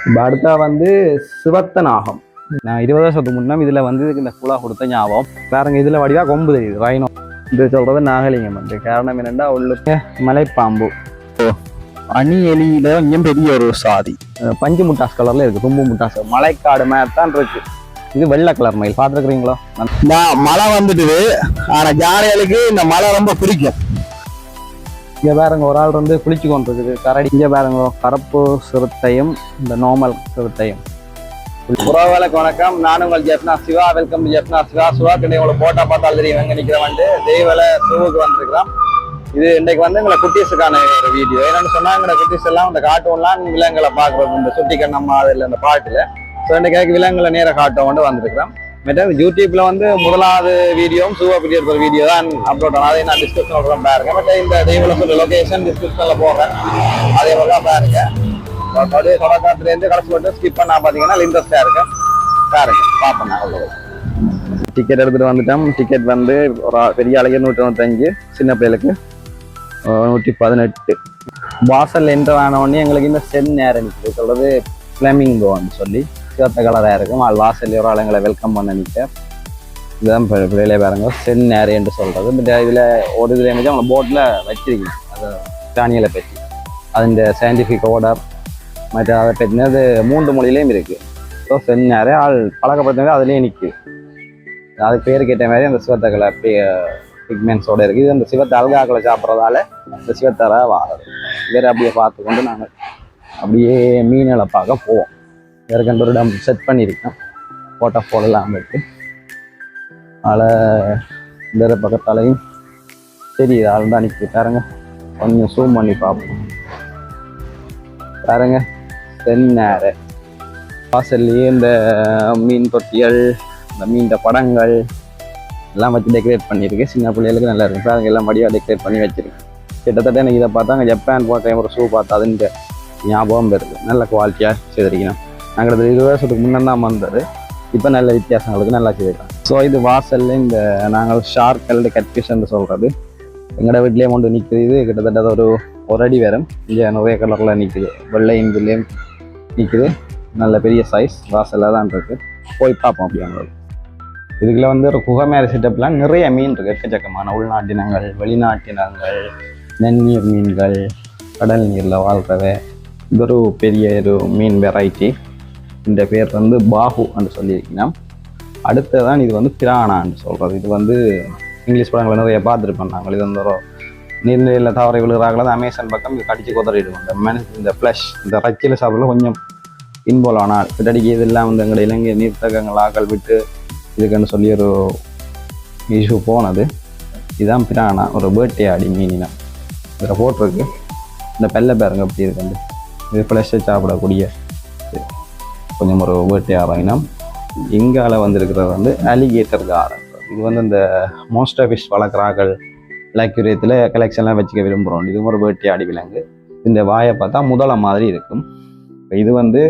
இப்போ அடுத்தா வந்து சிவத்த நாகம். நான் 20 வருஷத்துக்கு முன்னே இதில் வந்து இந்த புலா கொடுத்த ஞாபகம் பாருங்க. இதில் வடிவா கொம்பு தெரியுது ரைனோ. இது சொல்றது நாகலிங்கம் வந்து காரணம் என்னென்னா உள்ளுக்கு மலைப்பாம்பு அணி எலியில கொஞ்சம் பெரிய ஒரு சாதி பஞ்சு முட்டாஸ் கலர்ல இருக்கு. தும்பு முட்டாஸ் மலைக்காடு மாதிரி தான் இருக்கு. இது வெள்ளை கலர் மயில் பார்த்துருக்குறீங்களோ? மழை வந்துட்டு ஆனா ஜாலிகளுக்கு இந்த மழை ரொம்ப பிடிக்கும். இங்கே பாருங்க ஒரு ஆள் வந்து குளிச்சு கொண்டு இருக்குது கரடி. இங்கே பாருங்க கருப்பு சிறுத்தையும் இந்த நார்மல் சிறுத்தையும். உறவுகளுக்கு வணக்கம். நான் உங்கள் ஜெப்னா சிவா. Welcome to Jaffna Siva. சிவா கிட்ட உங்களை போட்டா பார்த்தால் தெரியும் எங்க நிற்கிற வந்து தெய்வல சூவுக்கு வந்திருக்கிறோம். இது இன்றைக்கு வந்து எங்களை குட்டீஸுக்கான ஒரு வீடியோ. என்னன்னு சொன்னா எங்களை குட்டீஸ் எல்லாம் இந்த காட்டுவோம்லாம் விலங்குகளை பார்க்குறது இந்த சுட்டி கண்ணம்மா அதில் இந்த பாட்டில். ஸோ இன்றைக்கு விலங்குகளை நேர காட்டும் கொண்டு வந்திருக்கிறோம். மற்றது யூடியூப்ல வந்து முதலாவது வீடியோவும் சூவா பற்றி ஒரு வீடியோ தான் அப்லோட் ஆகும். அதை நான் டிஸ்கிரிப்ஷன் பாருங்க. பட் இந்த தெய்வல சொல்ற லொகேஷன் டிஸ்கிரிப்ஷன்ல போகிறேன். அதே மாதிரி தான் பாருங்க. அப்படியே தொடக்கத்துலேருந்து கடைசி மட்டும் ஸ்கிப் பண்ணா பார்த்தீங்கன்னா இன்ட்ரெஸ்டாக இருக்கு. பாருங்க பார்ப்பேன். நான் டிக்கெட் எடுத்துட்டு வந்துட்டோம். டிக்கெட் வந்து ஒரு பெரிய ஆளுக்கு 195, சின்ன பிள்ளைகளுக்கு 118. வாசல் என்டர் ஆனவுடனே எங்களுக்கு இந்த சென் நேரம் நிற்குது. சொல்றது ஃப்ளமிங்கோன்னு சொல்லி சிவத்த கலராக இருக்கும். வாசல் ஒரு ஆள் எங்களை வெல்கம் பண்ண நிற்க. இதுதான் பிள்ளையிலே பாருங்க சென் நேரம் என்று சொல்றது. பட் இதில் ஒரு இதில் என்ன அவங்க போட்டில் வச்சிருக்கீங்க அது பிராணிகளை பற்றி அது சயின்டிஃபிக் ஆர்டர் மற்ற அதை பற்றின அது 3 மொழியிலையும் இருக்குது. ஸோ சென் நேரம் ஆள் பழக்கப்படுத்தினது அதுலேயே நிற்குது. அது பேர் கேட்ட மாதிரி அந்த சிவத்த கலர் பிக்மெண்ட்ஸோடு இருக்குது. இது அந்த சிவத்தை அல்காக்களை சாப்பிட்றதால இந்த சிவத்தரை வாரது. வேறு அப்படியே பார்த்து கொண்டு நாங்கள் அப்படியே மீன்களை பார்க்க போவோம். வேறு ஒரு இடம் செட் பண்ணியிருக்கேன். ஃபோட்டோ போடலாம் இருக்கு. அதில் வேறு பக்கத்தாலையும் தெரியுது ஆள் தான் நிற்குது. பாருங்க கொஞ்சம் சூம் பண்ணி பார்ப்போம். பாருங்க தென்னேரை வாசல்லையே இந்த மீன் தொட்டிகள் இந்த மீன் படங்கள் எல்லாம் வச்சு டெக்கரேட் பண்ணியிருக்கு. சின்ன பிள்ளைகளுக்கு நல்லா இருக்கும். பாருங்க எல்லாம் மடியாக டெக்கரேட் பண்ணி வச்சிருக்கு. கிட்டத்தட்ட எனக்கு இதை பார்த்தா அங்கே ஜப்பான் போட்ட ஒரு ஷூ பார்த்தா அதுன்ற ஞாபகம் வருது. நல்ல குவாலிட்டியாக செய்திருக்கணும். நாங்கள் 20 வருஷத்துக்கு முன்னே தான் வந்தது. இப்போ நல்ல வித்தியாசங்களுக்கு நல்லா செய்திருக்கோம். ஸோ இது வாசல்ல இந்த நாங்கள் ஷார்க் அல்லது கட்ஃபிஷ்ன்னு சொல்கிறது எங்களோட வீட்லேயே கொண்டு நிற்குது. இது கிட்டத்தட்ட ஒரு அடி வரும். இங்கே நிறைய கலரில் நிற்குது. வெள்ளை இஞ்சிலையும் நிற்குது. நல்ல பெரிய சைஸ் வாசலில் தான் இருக்குது. போய் பார்ப்போம் அப்படி அவங்களுக்கு. இதுக்குள்ள வந்து ஒரு குகைமேர செட்டப்லாம் நிறைய மீன் இருக்குது. எக்கச்சக்கமான உள்நாட்டினங்கள் வெளிநாட்டினங்கள் நன்னீர் மீன்கள் கடல் நீரில் வாழ்கிறவை. இது ஒரு பெரிய ஒரு மீன் வெரைட்டி. இந்த பேர் வந்து பாஹு என்று சொல்லியிருக்கீங்கன்னா. அடுத்ததான் இது வந்து பிரானான்னு சொல்கிறது. இது வந்து இங்கிலீஷ் படங்களை நிறைய பார்த்துருப்போம் நாங்கள். இது வந்து ஒரு நீர்நிலையில் தவறை விழுகிறாங்களா அமேசான் பக்கம் இது கடிச்சு கொதறிடுவோம். இந்த ஃப்ளஷ் இந்த ரச்சியில் சாப்பிடல கொஞ்சம் இன்வால்வ் ஆனால் கிட்டடிக்கு இதெல்லாம் வந்து எங்களுடைய இலங்கை நீர்த்தகங்கள் ஆக்கள் விட்டு இதுக்குன்னு சொல்லி ஒரு இஷ்யூ போனது. இதுதான் பிரானா, ஒரு வேட்டையாடி மீனினம். இதில் போட்டிருக்கு. இந்த பெல்ல பேருங்க அப்படி இருக்கு. இது ஃப்ளஷை சாப்பிடக்கூடிய கொஞ்சம் ஒரு வேட்டையாட இனம். இங்கால வந்துருக்கிறது வந்து அலிகேட்டர் காரன். இது வந்து இந்த மோஸ்டர் ஃபிஷ் வளர்க்குறார்கள் லக்யூரியத்தில் கலெக்ஷன்லாம் வச்சுக்க விரும்புகிறோம். இதுவும் ஒரு வேட்டையாடி விலங்கு. இந்த வாயை பார்த்தா முதலை மாதிரி இருக்கும். இது வந்து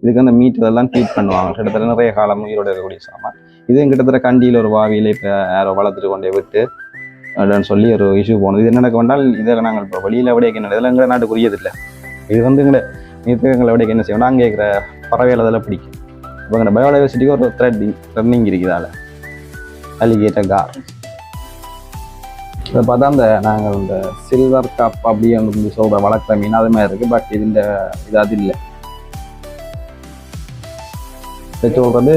இதுக்கு அந்த மீட் இதெல்லாம் ட்ரீட் பண்ணுவாங்க. கிட்டத்தட்ட நிறைய காலம் உயிரோடு இருக்கக்கூடிய சாமான். இது கிட்டத்தட்ட கண்டியில் ஒரு வாவியில் இப்போ யாரோ வளர்த்துட்டு கொண்டே விட்டு அப்படின்னு சொல்லி ஒரு இஷ்யூ போனது. இது என்ன வந்தால் இதை நாங்கள் இப்போ வெளியில் விட இதெல்லாம் எங்களை நாட்டுக்குரியது இல்லை. இது வந்து எங்களை நீர்த்தகங்களை விட என்ன செய்யணும் அங்கே இருக்கிற பறவைகள் அதெல்லாம் பிடிக்கும். இப்போ எங்கள் பயோடைவர்சிட்டிக்கு ஒரு த்ரெட்னிங் இருக்குதால அலிகேட்டர் கார். இதை பார்த்தா அந்த நாங்கள் இந்த சில்வர் கப் அப்படின்னு சொல்கிற வளர்க்குற மீன் அது மாதிரி இருக்குது. பட் இது அது இல்லை. இதை சொல்கிறது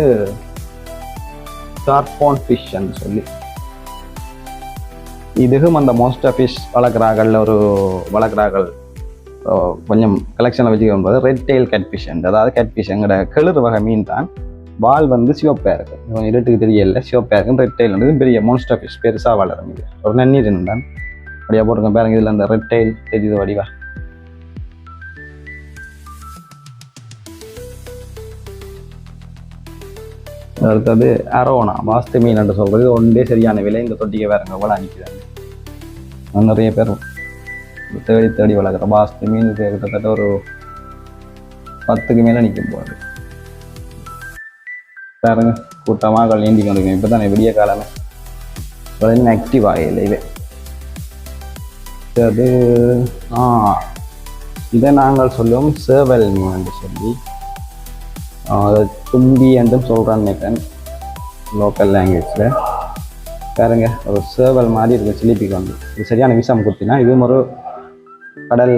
ஷார்போன் ஃபிஷ்ன்னு சொல்லி. இதுக்கும் அந்த மோஸ்டர் ஃபிஷ் வளர்க்குறார்கள் கொஞ்சம் கலெக்ஷனில் வச்சுக்கும்போது ரெட் டெயில் கேட்ஃபிஷ். அதாவது கேட்ஃபிஷ் எங்களோட கிளறு வகை மீன் தான். வால் வந்து சிவப்பாக இருக்குது. கொஞ்சம் இருட்டுக்கு தெரியல சிவப்பாக இருக்கும். ரெட் டெயில் வந்து பெரிய மோன்ஸ்டர் ஃபிஷ் பெருசாக வளரும். இது ஒரு நன்னீர் தான் அப்படியே போட்டிருக்கேன். பாருங்க இதில் அந்த ரெட் டெயில் தெரியுது வடிவா. அடுத்தது அரோனா வாஸ்து மீன் என்று சொல்கிறது. ஒன்றே சரியான விலை. இந்த தொட்டிக்கு வேறுங்க எவ்வளோ அனுப்பிக்கிறாங்க. நிறைய பேர் தேடி வளர்க்குற வாஸ்து மீன் கிட்டத்தட்ட ஒரு 10க்கு மேலே நிற்கும் போகுது. பாருங்க கூட்டமாக நீந்தி கொண்டிருக்கேன். இப்போ தானே விடிய காலமே இன்னும் ஆக்டிவ் ஆகலை. அது இதை நாங்கள் சொல்லுவோம் சேவல் மீன் என்று சொல்லி. தும்பி என்றும் சொல்கிறான்னு நினைக்கிறேன் லோக்கல் லாங்குவேஜில். பாருங்க ஒரு சேவல் மாதிரி இருக்குது சிலிப்பிக்கு வந்து. இது சரியான விஷம் குத்தினா இதுவும் ஒரு கடல்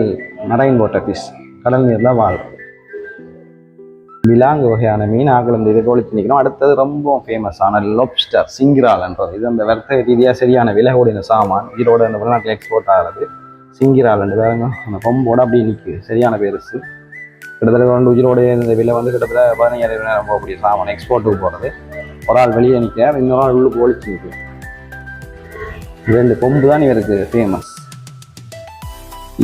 மரைன் வாட்டர் ஃபிஷ், கடல் நீரில் வாழ் விலாங்கு வகையான மீன் ஆக்கள் இந்த இதை ஒழிச்சு நிற்கணும். அடுத்தது ரொம்ப ஃபேமஸான லொப்ஸ்டர் சிங்கிரால்ன்றது. இது அந்த வர்த்தக ரீதியாக சரியான விலை கூடின சாமான். ஈரோட இந்த வெளிநாட்டில் எக்ஸ்போர்ட் ஆகிறது சிங்கிரால்ண்டு. வேறுங்க அந்த கொம்போட அப்படியே நிற்குது, சரியான பெருசு. கிட்டத்தட்ட 2 உயிரோட இந்த விலை வந்து கிட்டத்தட்ட 15,000 போகக்கூடிய சாமான் எக்ஸ்போர்ட்டுக்கு போகிறது. ஒரு ஆள் வெளியே நிற்கிறார், இன்னொரு ஆள் உள்ளுக்கு ஒழிச்சு நிற்கும். 2 கொம்பு தான் இவருக்கு ஃபேமஸ்.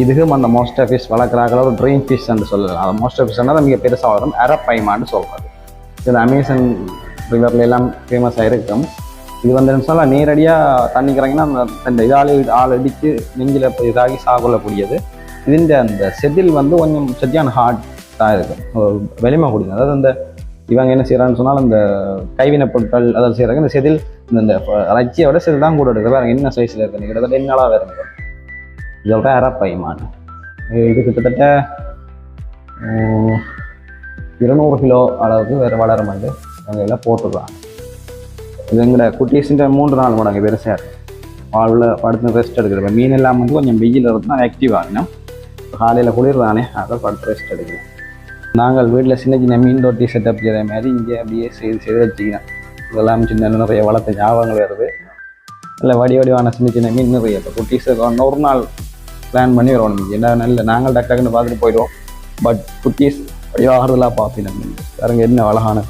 இதுக்கும் அந்த மோஸ்ட் ஃபிஷ் வளர்க்குறாங்களோ ஒரு ட்ரீம் ஃபிஷ்ன்னு சொல்லலாம். அது மோஸ்ட் ஃபிஷ்னா தான் மிக பெருசாக வரும், அரப்பைமான்னு சொல்கிறது. இது அமேசான் ரிவரில் எல்லாம் ஃபேமஸாக இருக்கும். இது வந்து சொல்ல நேரடியாக தண்ணிக்கிறாங்கன்னா அந்த இதால் ஆள் அடித்து நெஞ்சில் இதாகி சாகொள்ளக்கூடியது. இதுன்ற அந்த செதில் வந்து கொஞ்சம் சரியான ஹார்ட்டாக இருக்கும், வெளிமை கூடியது. அதாவது அந்த இவங்க என்ன செய்கிறான்னு சொன்னால் அந்த கைவினை பொருட்கள் அதாவது செய்கிறாங்க. இந்த செதில் இந்த ரச்சியை விட செதில் தான் கூட எடுக்குது. வேறு என்ன சைஸில் இருக்குது, கிட்டத்தட்ட என்னாலாக வேறு இருக்கும். இதோட அரப்பைமான் இது கிட்டத்தட்ட 200 கிலோ அளவுக்கு வேறு வளரும் வந்து அங்கே எல்லாம் போட்டுருவாங்க. இது எங்களை குட்டீஸுன்ற 3 நாள் மடங்கு பெருசாக இருக்குது. வாழ்வில் படுத்து ரெஸ்ட் எடுக்கிறப்ப மீன் எல்லாம் வந்து கொஞ்சம் வெயில் இருந்தால் ஆக்டிவ் ஆகினோம். காலையில் குளிர் தானே, அதை படுத்து ரெஸ்ட் எடுக்கணும். நாங்கள் வீட்டில் சின்ன சின்ன மீன் தொட்டி செட்டப் செய்கிற மாதிரி இங்கே அப்படியே செய்து வச்சுக்கிறேன். இதெல்லாம் சின்ன நிறைய வளர்த்த ஞாபகங்கள் வருது. இல்லை வடிவான சின்ன சின்ன மீன் நிறைய இப்போ குட்டீஸுக்கு ஒரு நாள் பிளான் பண்ணி வரணும். என்ன நல்ல நாங்கள் டக்குன்னு பார்த்துட்டு போயிடுவோம். பட் குட்டீஸ் வடிவாகிறதுலாம் பார்ப்பேன் மீன் பாருங்க என்ன அழகான.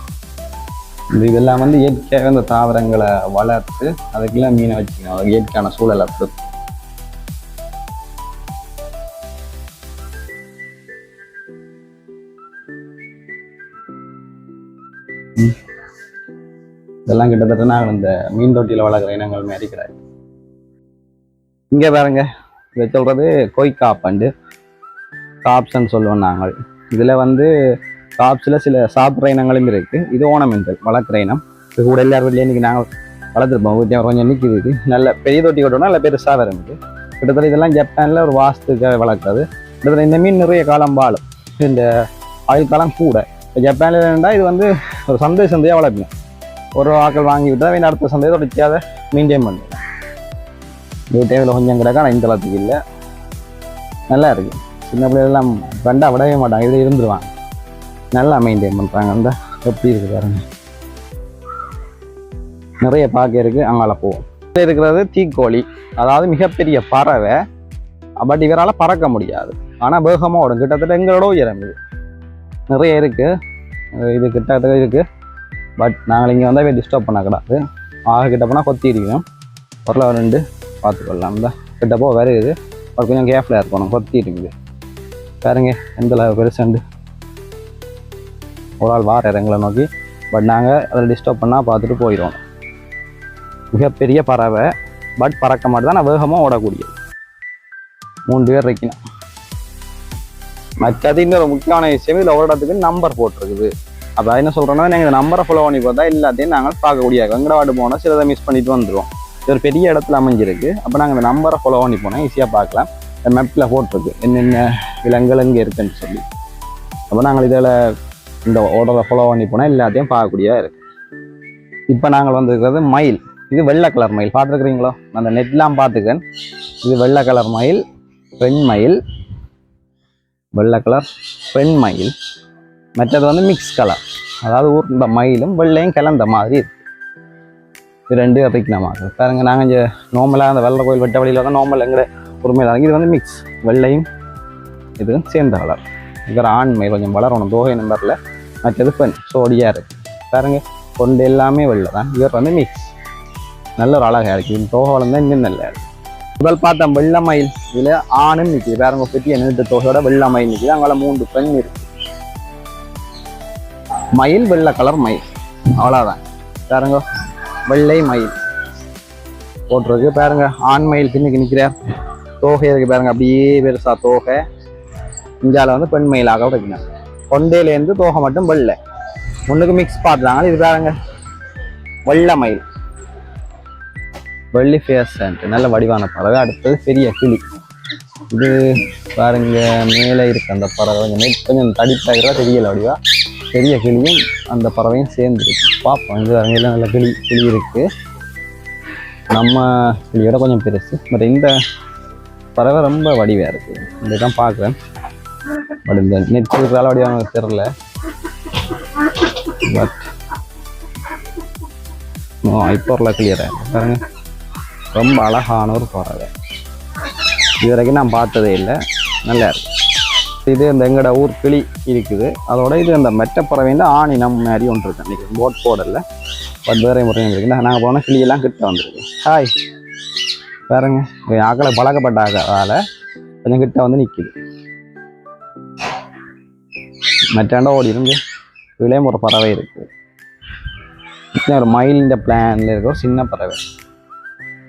இதெல்லாம் வந்து இயற்கையாக இந்த தாவரங்களை வளர்த்து அதுக்கெல்லாம் மீனை வச்சுக்கணும். அது இயற்கையான சூழலை பொறுத்து. இதெல்லாம் கிட்டத்தட்ட நாங்கள் இந்த மீன் தொட்டியில் வளர்க்குற இனங்கள் மாதிரி கிடையாது. இங்கே பாருங்க, இதை சொல்கிறது கொய்காப்பண்டு காப்ஸ்ன்னு சொல்லுவோம் நாங்கள். இதில் வந்து காப்ஸில் சில சாப்பிட்ற இனங்களும் இருக்குது. இது ஓனமெண்டல் வளர்க்குற இனம். இது கூட எல்லார் வீட்லேயும் இன்றைக்கி நாங்கள் வளர்த்துருப்போம். வீட்டில் கொஞ்சம் நிற்கிது. நல்ல பெரிய தொட்டி கொட்டோம்னா நல்ல பெருசாக வருது. கிட்டத்தட்ட இதெல்லாம் ஜப்பானில் ஒரு வாஸ்துக்காக வளர்க்குறது. கிட்டத்தட்ட இந்த மீன் நிறைய காலம் வாழும். இந்த ஆயுள் காலம் கூட. இப்போ ஜப்பானில் இருந்தால் இது வந்து ஒரு சந்தையாக வளர்க்கணும். ஒரு ஆக்கள் வாங்கி விட்டால் வேணும் அடுத்த சந்தையை தொடர்ச்சியாக மெயின்டைன் பண்ணுவேன். இந்த டைமில் கொஞ்சம் கிடக்கா நான் இந்த அளவுக்கு இல்லை, நல்லா இருக்குது. சின்ன பிள்ளைகள்லாம் கண்டா விடவே மாட்டாங்க, இதில் இருந்துருவாங்க. நல்லா மெயின்டைன் பண்ணுறாங்க. அந்த எப்படி இருக்குது பாருங்க, நிறைய பார்க்க இருக்குது. அங்கால போவோம். இருக்கிறது தீக்கோழி, அதாவது மிகப்பெரிய பறவை. பட் இவரால் பறக்க முடியாது, ஆனால் வேகமாக ஓடும். கிட்டத்தட்ட எங்களோட உயரம் இது நிறைய இருக்குது. இது கிட்டத்தட்ட இருக்குது. பட் நாங்கள் இங்கே வந்தால் டிஸ்டர்ப் பண்ணக்கூடாது. கிட்ட போனால் கொத்தி இருக்கணும். ஒரு 2 பார்த்துக்கொள்ளலாம். இந்த கிட்டப்போ வருது. அது கொஞ்சம் கேர்ஃபுல்லாக இருக்கணும், கொத்தி இருக்குது பாருங்க எந்த பெருசாண்டு. ஒரு ஆள் வார எங்களை நோக்கி. பட் நாங்கள் அதில் டிஸ்டர்ப் பண்ணால் பார்த்துட்டு போயிடுவோம். மிகப்பெரிய பறவை, பட் பறக்க மாட்டேன் தான், வேகமாக ஓடக்கூடியது. 3 பேர் இருக்கணும். மற்றது இன்னொரு முக்கியமான விஷயம், இதில் ஓடுறதுக்கு நம்பர் போட்டிருக்குது. அப்போ என்ன சொல்கிறோன்னா, நாங்கள் இந்த நம்பரை ஃபாலோ பண்ணி பார்த்தா எல்லாத்தையும் நாங்கள் பார்க்கக்கூடிய வெங்கடாவாடு போனால் சிலதை மிஸ் பண்ணிட்டு வந்துடுவோம். இது ஒரு பெரிய இடத்துல அமைஞ்சிருக்கு. அப்போ நாங்கள் இந்த நம்பரை ஃபாலோ பண்ணி போனால் ஈஸியாக பார்க்கலாம். இந்த மேப்பில் போட்டிருக்கு என்னென்ன விலங்குகள் இங்கே இருக்குன்னு சொல்லி. அப்போ நாங்கள் இதில் இந்த ஓர்டரை ஃபாலோ பண்ணி போனால் எல்லாத்தையும் பார்க்கக்கூடியதாக இருக்குது. இப்போ நாங்கள் வந்துருக்கிறது மயில். இது வெள்ளை கலர் மயில் பார்த்துருக்குறீங்களோ? அந்த நெட்லாம் பார்த்துக்கேன். இது வெள்ளை கலர் மயில், பெண் மயில். வெள்ளை கலர் பெண் மயில். மற்றது வந்து மிக்ஸ் கலர், அதாவது ஊர் மயிலும் வெள்ளையும் கலந்த மாதிரி இருக்கு. இது 2 அரைக்கணமாக பாருங்க. நாங்கள் இங்கே நார்மலாக அந்த வெள்ளை கோயில் வெட்ட வழியில் தான் நார்மல் எங்கட உரிமையில். இது வந்து மிக்ஸ் வெள்ளையும் இதுவும் சேர்ந்த கலர். இருக்கிற ஆண் மயில் கொஞ்சம் வளரணும், தோகை நம்பரில். மற்றது பெண் சோடியாக இருக்குது பாருங்க. கொண்டு எல்லாமே வெள்ளை தான். இவர் வந்து மிக்ஸ், நல்ல ஒரு அழகாக இருக்குது. இந்த தோகை வளர்ந்தால் இன்னும் நல்லா இருக்குது. முதல் பார்த்தா வெள்ளை மயில், இதில் ஆணும் நிற்கிது பாருங்க. பெரிய நீட்ட தோகையோட வெள்ளை மயில் நிற்கிது. அங்கே 3 பெண் இருக்குது. மயில் வெள்ளை கலர் மயில், அவ்வளோதான் பாருங்க. வெள்ளை மயில் போட்டிருக்கு பாருங்க. ஆண் மயில் பின்னுக்கு நிற்கிறார். தோகை இருக்குது பாருங்க, அப்படியே பெருசா தோகை. இந்தியாவில் வந்து பெண் மயிலாக வைக்கணும். கொண்டையிலேருந்து தோகை மட்டும் வெள்ளை. ஒன்றுக்கு மிக்ஸ் பார்த்துறாங்க. இது பாருங்க வெள்ளை மயில், வெள்ளி ஃபேஸ், நல்ல வடிவான பறவை. அடுத்தது பெரிய கிளி. இது பாருங்க மேலே இருக்கு அந்த பறவை. கொஞ்சம் தடிப்பாகிறதா தெரியல வடிவா. பெரிய கிளியும் அந்த பறவையும் சேர்ந்துருக்கு. பார்ப்போம். இது அங்கெல்லாம் நல்ல கிளி இருக்குது. நம்ம கிளியோட கொஞ்சம் பெருசு. பட் இந்த பறவை ரொம்ப வடிவாக இருக்குது. இதுதான் பார்க்குறேன். பட் இந்த நெட் இருக்கிறால வடிவாக தெரில. பட் இப்போ உள்ள கிளியராக பாருங்க. ரொம்ப அழகான ஒரு பறவை. இது வரைக்கும் நான் பார்த்ததே இல்லை. நல்லா இருக்கு. இது இந்த எங்களோட ஊர் கிளி இருக்குது. அதோட இது அந்த மெட்ட பறவையில் ஆணினம் மாதிரி ஒன்று இருக்கு. அன்றைக்கி போட் போடல. பட் வேற முறையும் இருக்குது. நாங்கள் போனால் கிளியெல்லாம் கிட்ட வந்துருக்கு. ஹாய் பாருங்க. ஆக்களை பழக்கப்பட்ட ஆகால கொஞ்சம் கிட்ட வந்து நிற்கிது. மெட்டாண்டா ஓடி இருந்து இதுலேயும் ஒரு பறவை இருக்குது. ஒரு மயில் இந்த பிளான்ல இருக்க ஒரு சின்ன பறவை.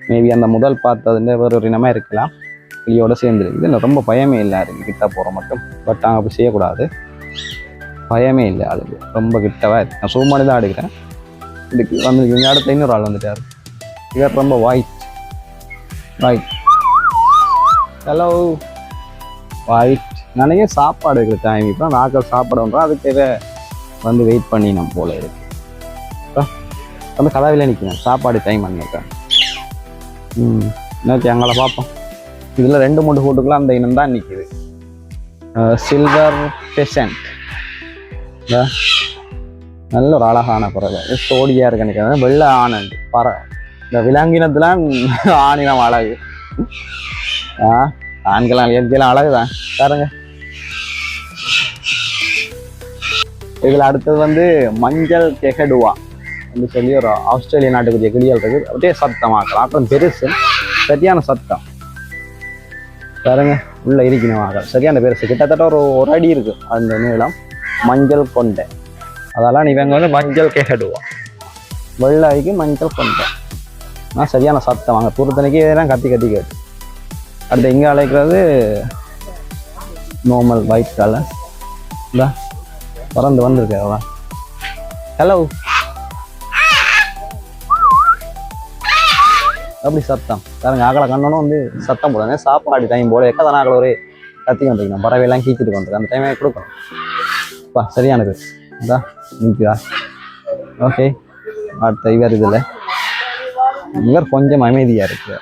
மேபி அந்த முதல் பார்த்ததுல வேற ஒரு இனமாக இருக்கலாம். கிளியோட சேர்ந்துருக்கு. இதில் ரொம்ப பயமே இல்லை ஆளுக்கு கிட்ட போகிற மட்டும். பட் நாங்கள் அப்படி செய்யக்கூடாது. பயமே இல்லை ஆளுக்கு. ரொம்ப கிட்டவா இருக்கு. நான் சூமானி தான் எடுக்கிறேன். இதுக்கு வந்து இவங்க அடுத்த இன்னொரு ஆள் வந்துட்டார். இவர் ரொம்ப ஒயிட். Hello white. நினைக்க சாப்பாடு இருக்கிற டைம். இப்போ நாக்கள் சாப்பாடு வந்துடும். அதுக்கு வந்து வெயிட் பண்ணி நம்ம போல இருக்கு. வந்து கதாவில நிற்கிறேன். சாப்பாடு டைம் பண்ணிருக்கேன். இன்னொரு அங்கே பார்ப்போம். இதில் 2-3 ஃபோட்டுக்குள்ள அந்த இனம் தான் நிற்கிது. சில்வர் பெசன்ட். நல்ல ஒரு அழகான பறவை. சோடியாக இருக்கு நினைக்கிறேன். வெள்ளை ஆனண்டு பறவை. இந்த விலங்கினத்துல ஆணினம் அழகு. ஆண்களாம் இயற்கையெல்லாம் அழகுதான் பாருங்க. இதில் அடுத்தது வந்து மஞ்சள் கெகடுவா என்று சொல்லி ஒரு ஆஸ்திரேலியா நாட்டுக்குரிய கிளிகள் இருக்குது. அப்படியே சத்தமாக்கலாம். அப்புறம் பெருசு சரியான சத்தம் பாருங்க. உள்ள இருக்கணும். சரியான பெருசு. கிட்டத்தட்ட ஒரு அடி இருக்கு அந்த நீளம். மஞ்சள் கொண்டை. அதெல்லாம் இவங்க வந்து மஞ்சள் கெகடுவா. வெள்ளாய்க்கு மஞ்சள் கொண்டை. ஆனால் சரியான சத்தம். அங்கே தூரத்தனைக்கு இதெல்லாம் கத்தி கேட்டு. அடுத்து இங்கே அழைக்கிறது நார்மல் ஒயிட் கலர். இந்த பறந்து வந்திருக்கு. அவ்வளோ. ஹலோ அப்படி சத்தம் பாருங்க. ஆக்களை கண்ணனும் வந்து சத்தம் போடுங்க. சாப்பாடு டைம் போல எக்கதான ஆக்களை ஒரு கத்தி வந்துருக்கணும். பறவையெல்லாம் கீச்சிட்டு வந்துருக்கு. அந்த டைமே கொடுக்கணும். சரியானது இதா நிற்குதா. ஓகே. அடுத்த இவர் இதில் இவர் கொஞ்சம் அமைதியாக இருக்கு.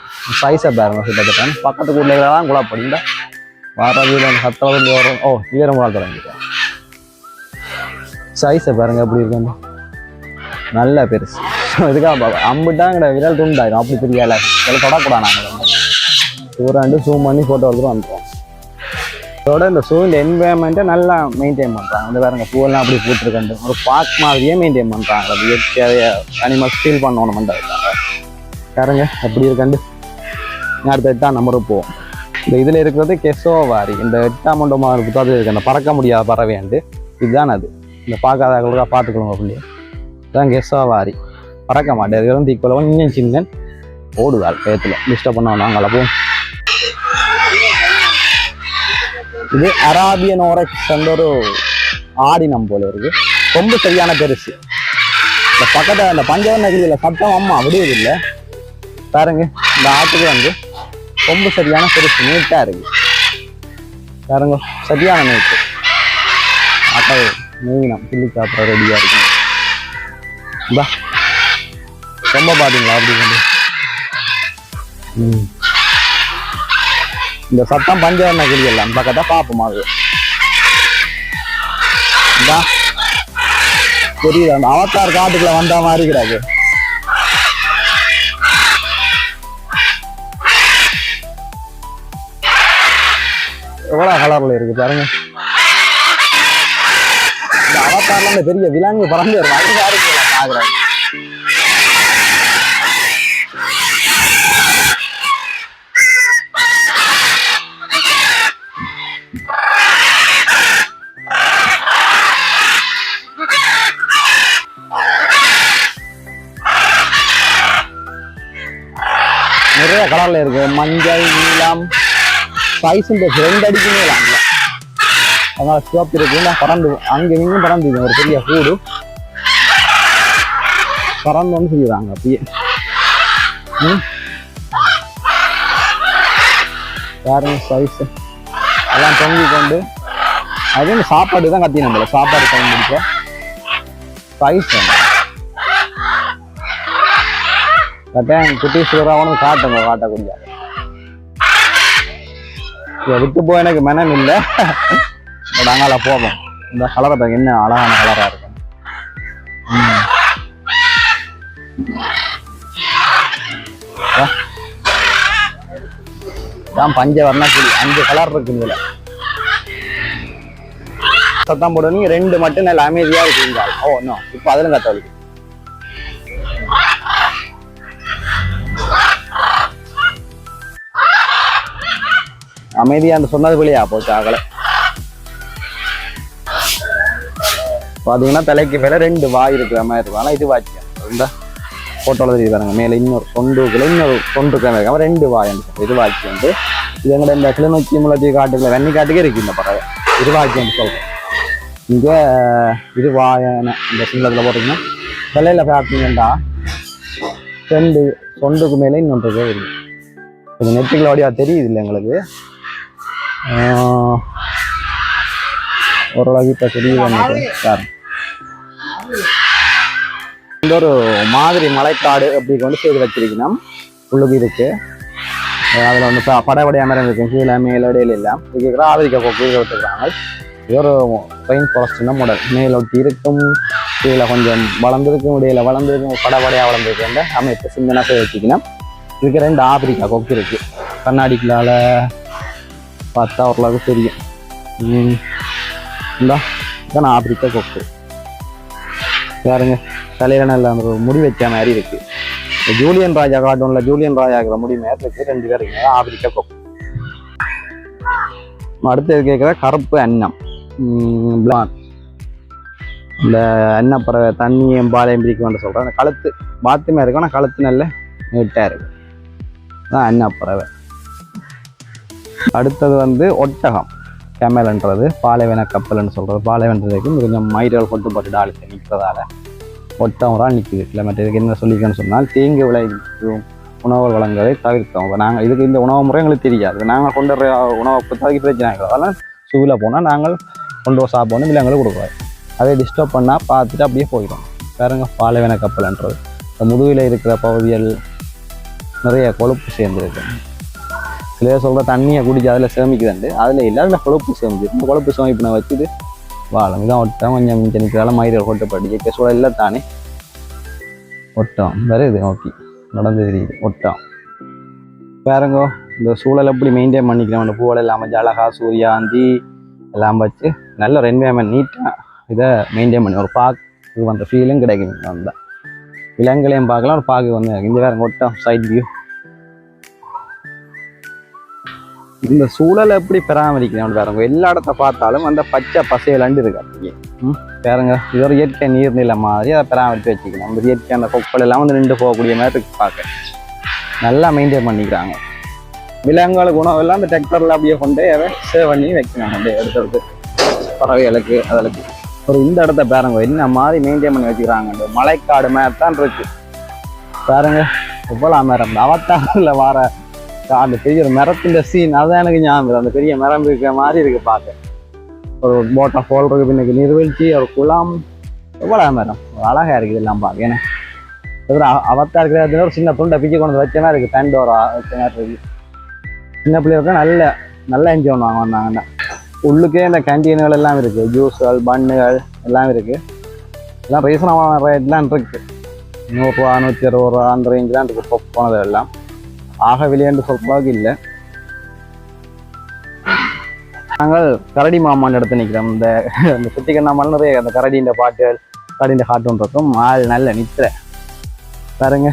சைஸை பாருங்க. கிட்டத்தட்ட பக்கத்து கூட்டிலாம் குழப்படிங்களா வர வீடு அந்த சத்தம் வரும். ஓ இவரை மூலம் தொடங்கிட்டேன். சைஸை பாருங்க எப்படி இருக்குன்னு. நல்ல பெருசு. இதுக்காக அம்பிட்டாங்கிற விரல் துண்டாயிரும். அப்படி தெரியல. இதில் தொடக்கூடாது. நாங்கள் சூறாண்டு ஜூம் பண்ணி ஃபோட்டோ எடுத்துட்டு வந்துடுவோம். இதோட இந்த இந்த என்வயர்மெண்ட்டை நல்லா மெயின்டைன் பண்ணுறாங்க. இந்த பாருங்க பூவெல்லாம் அப்படி போட்டுருக்கண்டு ஒரு பார்க் மாதிரியே மெயின்டைன் பண்ணுறாங்க. அது இயற்கையாக அனிமல்ஸ் ஃபீல் பண்ணணும்ன்றதுக்காக பாருங்க எப்படி இருக்கண்டு. அடுத்த 8ஆம் நம்பருக்கு போவோம். இந்த இதில் இருக்கிறது கெசோவாரி. இந்த 8ஆம் நம்பர் புத்தகத்தில் இருக்கு அந்த பறக்க முடியாத பறவைண்டு. இதுதான் அது. இந்த பார்க்காதவங்களுக்காக பார்த்துக்கணும். அப்படியே இதுதான் கெசோவாரி. பறக்க மாட்டேன். அது வந்து ஈக்குவலாக கொஞ்சம் சின்ன ஓடுதாள் பேத்துல. டிஸ்டர்ப் பண்ண அங்கே போகும். இது அராபியன் ஓரக்ஸ் என்ற ஒரு ஆடினம் போல இருக்கு. ரொம்ப சரியான பெருசு. இந்த பக்கத்தில் அந்த பஞ்சவர்ண கிளியில் சத்தம் அம்மா விடுவது இல்லை பாருங்க. இந்த ஆட்டுக்கு வந்து ரொம்ப சரியான பெருசு. நீட்டாக இருக்கு பாருங்க. சரியான நீட்டு. ஆட்டோ மீனம் கிள்ளி சாப்பிட்ற ரெடியாக இருக்கு. இந்தா ரொம்ப பார்த்தீங்களா அப்படி வந்து. இந்த சத்தம் பஞ்சவர்ண கிளி எல்லாம் பக்கத்தா பார்ப்போம். அது தெரியுது. அந்த அவத்தார் காட்டுக்குள்ள வந்த மாதிரி கிடையாது. எவ்வளவு கலர்ல இருக்கு பாருங்க. இந்த அவத்தார்ல அந்த பெரிய விலங்கு பறந்து வரும். அது பாக்குறாங்க. நிறைய கலர்ல இருக்கு. மஞ்சள், நீலம், சைஸ் 2 அடிக்குமே இல்லாம அதனால சிவப்பு இருக்கு. பறந்து அங்க இங்கும் பறந்து ஒரு பெரிய கூடு பறந்தோன்னு சொல்லிடுறாங்க. அப்படியே பாருங்க சைஸ் எல்லாம் தொங்கி கொண்டு அது சாப்பாடு தான் கத்தி நம்மள சாப்பாடு டைம் முடிச்சோம். சைஸ் கட்டாயம் குட்டி சூறாவனு காட்டுங்க காட்டக்கூடிய விட்டு போய் எனக்கு மனம் இல்லை நாங்கள போவோம் இந்த கலரை பாருங்க என்ன அழகான கலரா இருக்கும் பஞ்சவர்ண கிளி 5 கலர் இருக்குங்களா சத்தம் போடுவீங்க 2 மட்டும் நல்ல அமைதியா இருக்குங்க ஓ நோ இப்போ அதிலும் கத்தவழி அமைதியா அந்த சொன்னது வழியா போச்சு ஆகலை பாத்தீங்கன்னா தலைக்கு மேல 2 வாய் இருக்கிற மாதிரி இருக்கும் ஆனா இது வாய்க்க இந்த போட்டோல தெரியுது பாருங்க மேல இன்னொரு சொண்டுக்குள்ள இன்னொரு சொண்டு இருக்காம 2 வாய் இது வாய்க்கு வந்து இது எங்கட இந்த கிளிநொச்சி முளத்தி காட்டுக்குள்ள வெண்ணி காட்டுக்கே இருக்கு இந்த பறவை இது வாய்க்கு சொல்றேன் இங்க இது வாயன இந்த சிங்களத்துல போட்டீங்கன்னா தலையில பார்த்தீங்கன்னா 2 சொண்டுக்கு மேல இன்னொன்று இருக்கு இது நெட்டுக்குள்ள வழியா தெரியுது இல்லை எங்களுக்கு ஓரளவு இப்போ தெரியுது சார் இந்த ஒரு மாதிரி மலைக்காடு அப்படி கொண்டு செய்து வச்சிருக்கணும் உள்ளுக்கு இருக்கு அதில் வந்து படபடியா மரம் இருக்கு கீழே மேலடையில எல்லாம் இருக்கிற ஆதரிக்க கீழே விட்டுருக்காங்க இது ஒரு பைன் ஃபாரஸ்ட்னா மாடல் மேலொட்டி இருக்கும் கீழே கொஞ்சம் வளர்ந்துருக்கும் இடையில வளர்ந்துருக்கும் படபடியா வளர்ந்துருக்கு அமைப்பு சிந்தனாக வச்சுக்கணும் இதுக்கு 2 ஆப்பிரிக்கா கொக்கு இருக்கு கண்ணாடிக்குள்ளால பார்த்தா ஓரளவுக்கு தெரியும் இதான் ஆப்பிரிக்கா கொக்கு பாருங்க தலையில நல்ல ஒரு முடி வச்ச மாதிரி இருக்கு ஜூலியன் ராஜா கார்ட்டூன்ல ஜூலியன் ராஜாங்கிற முடி மாதிரி இருக்கு 2 பேர் இருக்கு ஆப்பிரிக்கா கொக்கு அடுத்து கேட்குற கருப்பு அன்னம் இந்த அன்னப்பறவை தண்ணியும் பாலையும் பிடிக்கும்னு சொல்றேன் அந்த கழுத்து பாத்துமே இருக்கும் ஆனால் கழுத்து நல்ல நீட்டா இருக்கு அதான் அன்னப்பறவை அடுத்தது வந்து ஒட்டகம் கேமல்ன்றது பாலைவன கப்பல்னு சொல்றது பாலைவனத்துக்கு கொஞ்சம் மயிர்கள் கொட்டுப்பட்டு டாலித்து நிற்கிறதால ஒட்டகம் நிற்குது இல்லை மற்றதுக்கு என்ன சொல்லிக்கன்னு சொன்னால் தீங்கு விளைவிக்கும் உணவு வளங்களை தவிர்த்தோம் இப்போ நாங்கள் இதுக்கு இந்த உணவு முறை எங்களுக்கு தெரியாது நாங்கள் கொண்டு வர உணவை பொறுத்தவரைக்கும் பிரச்சனை அதெல்லாம் சூவில் போனால் நாங்கள் கொண்டு வர சாப்பிடணும் இல்லை எங்களுக்கு கொடுக்குறோம் அதை டிஸ்டர்ப் பண்ணால் பார்த்துட்டு அப்படியே போயிடும் பாருங்க பாலைவன கப்பல்ன்றது இந்த முதுகில் இருக்கிற பகுதிகள் நிறைய கொழுப்பு சேர்ந்துருக்கு சில சொல்கிற தண்ணியை குடிச்சு அதில் சேமிக்குதுண்டு அதில் இல்லை அதில் கொழுப்பு சேமிச்சு இந்த கொழுப்பு சேமிப்பினை வச்சுட்டு வாழம் இதான் ஒட்டம் கொஞ்சம் நிற்கிறால மயிர்கள் கொட்டப்பட்டு சூழல் இல்லை தானே ஒட்டம் வேறு இது ஓகே நடந்து தெரியுது ஒட்டம் பாருங்கோ இந்த சூழலை எப்படி மெயின்டைன் பண்ணிக்கிறோம் அந்த பூவலை எல்லாம் வச்சு அழகா சூரியாந்தி எல்லாம் வச்சு நல்ல ஒரு என்வயர்மெண்ட் நீட்டாக இதை மெயின்டைன் பண்ணி ஒரு பார்க்கு வந்த ஃபீலும் கிடைக்கும் வந்தால் விலங்குகளையும் பார்க்கலாம் ஒரு பார்க்கு வந்து இந்த வேறு ஒட்டம் சைட் வியூ இந்த சூழலை எப்படி பராமரிக்கிறோம் பாருங்க எல்லா இடத்த பார்த்தாலும் அந்த பச்சை பசையிலண்டு இருக்கு அப்படியே பாருங்க இது ஒரு இயற்கை நீர்நிலை மாதிரி அதை பராமரித்து வச்சுக்கணும் அந்த இயற்கை அந்த கொப்பல் எல்லாம் வந்து நின்று போகக்கூடிய மாதிரி இருக்கு பார்க்க நல்லா மெயின்டைன் பண்ணிக்கிறாங்க விலங்குகளுக்கு உணவு எல்லாம் அந்த டிராக்டரில் அப்படியே கொண்டு அதை சேவ் பண்ணி வைக்கணும் அப்படியே எடுத்து பறவைகளுக்கு அதற்கு ஒரு இந்த இடத்த பாருங்க என்ன மாதிரி மெயின்டைன் பண்ணி வச்சுக்கிறாங்க மலைக்காடு மாதிரி தான் இருக்கு பாருங்க எவ்வளோ மரம் அவத்தாரில் வர அந்த பெரிய ஒரு மரத்தின் சீன் அதுதான் எனக்கு ஞாபகம் அந்த பெரிய மரம் இருக்கிற மாதிரி இருக்கு பார்க்க ஒரு போட்டை ஃபால் இருக்கு பின்னுக்கு நீர்வீழ்ச்சி ஒரு குளம் எவ்வளோ மரம் அழகா இருக்குது எல்லாம் பார்க்க ஏன்னா அவத்தா இருக்கிற ஒரு சின்ன புண்டை பிச்சு கொண்டு வச்ச மாதிரி இருக்கு பேண்டோரா வச்ச மாதிரி இருக்கு சின்ன பிள்ளைகளுக்கு நல்லா என்ஜாய் பண்ணுவாங்க வந்தாங்கன்னா உள்ளுக்கே இந்த கேன்டீன்கள் எல்லாம் இருக்கு ஜூஸ்கள் பன்னுகள் எல்லாம் இருக்கு எல்லாம் ரீசனமான ரேட்லாம் இருக்கு 100 ரூபா 160 ரூபா அந்த ரேஞ்செலாம் இருக்கு போனது எல்லாம் ஆக விலையென்று சொல்றதுக்கு இல்லை நாங்கள் கரடி மாமான் இடத்துல நிற்கிறோம் இந்த சுத்தி கண்ணாமல் நிறைய அந்த கரடியின் பாட்டுகள் கரடியின் கார்ட்டூன் இருக்கும் ஆள் நல்ல நித்திரை பாருங்க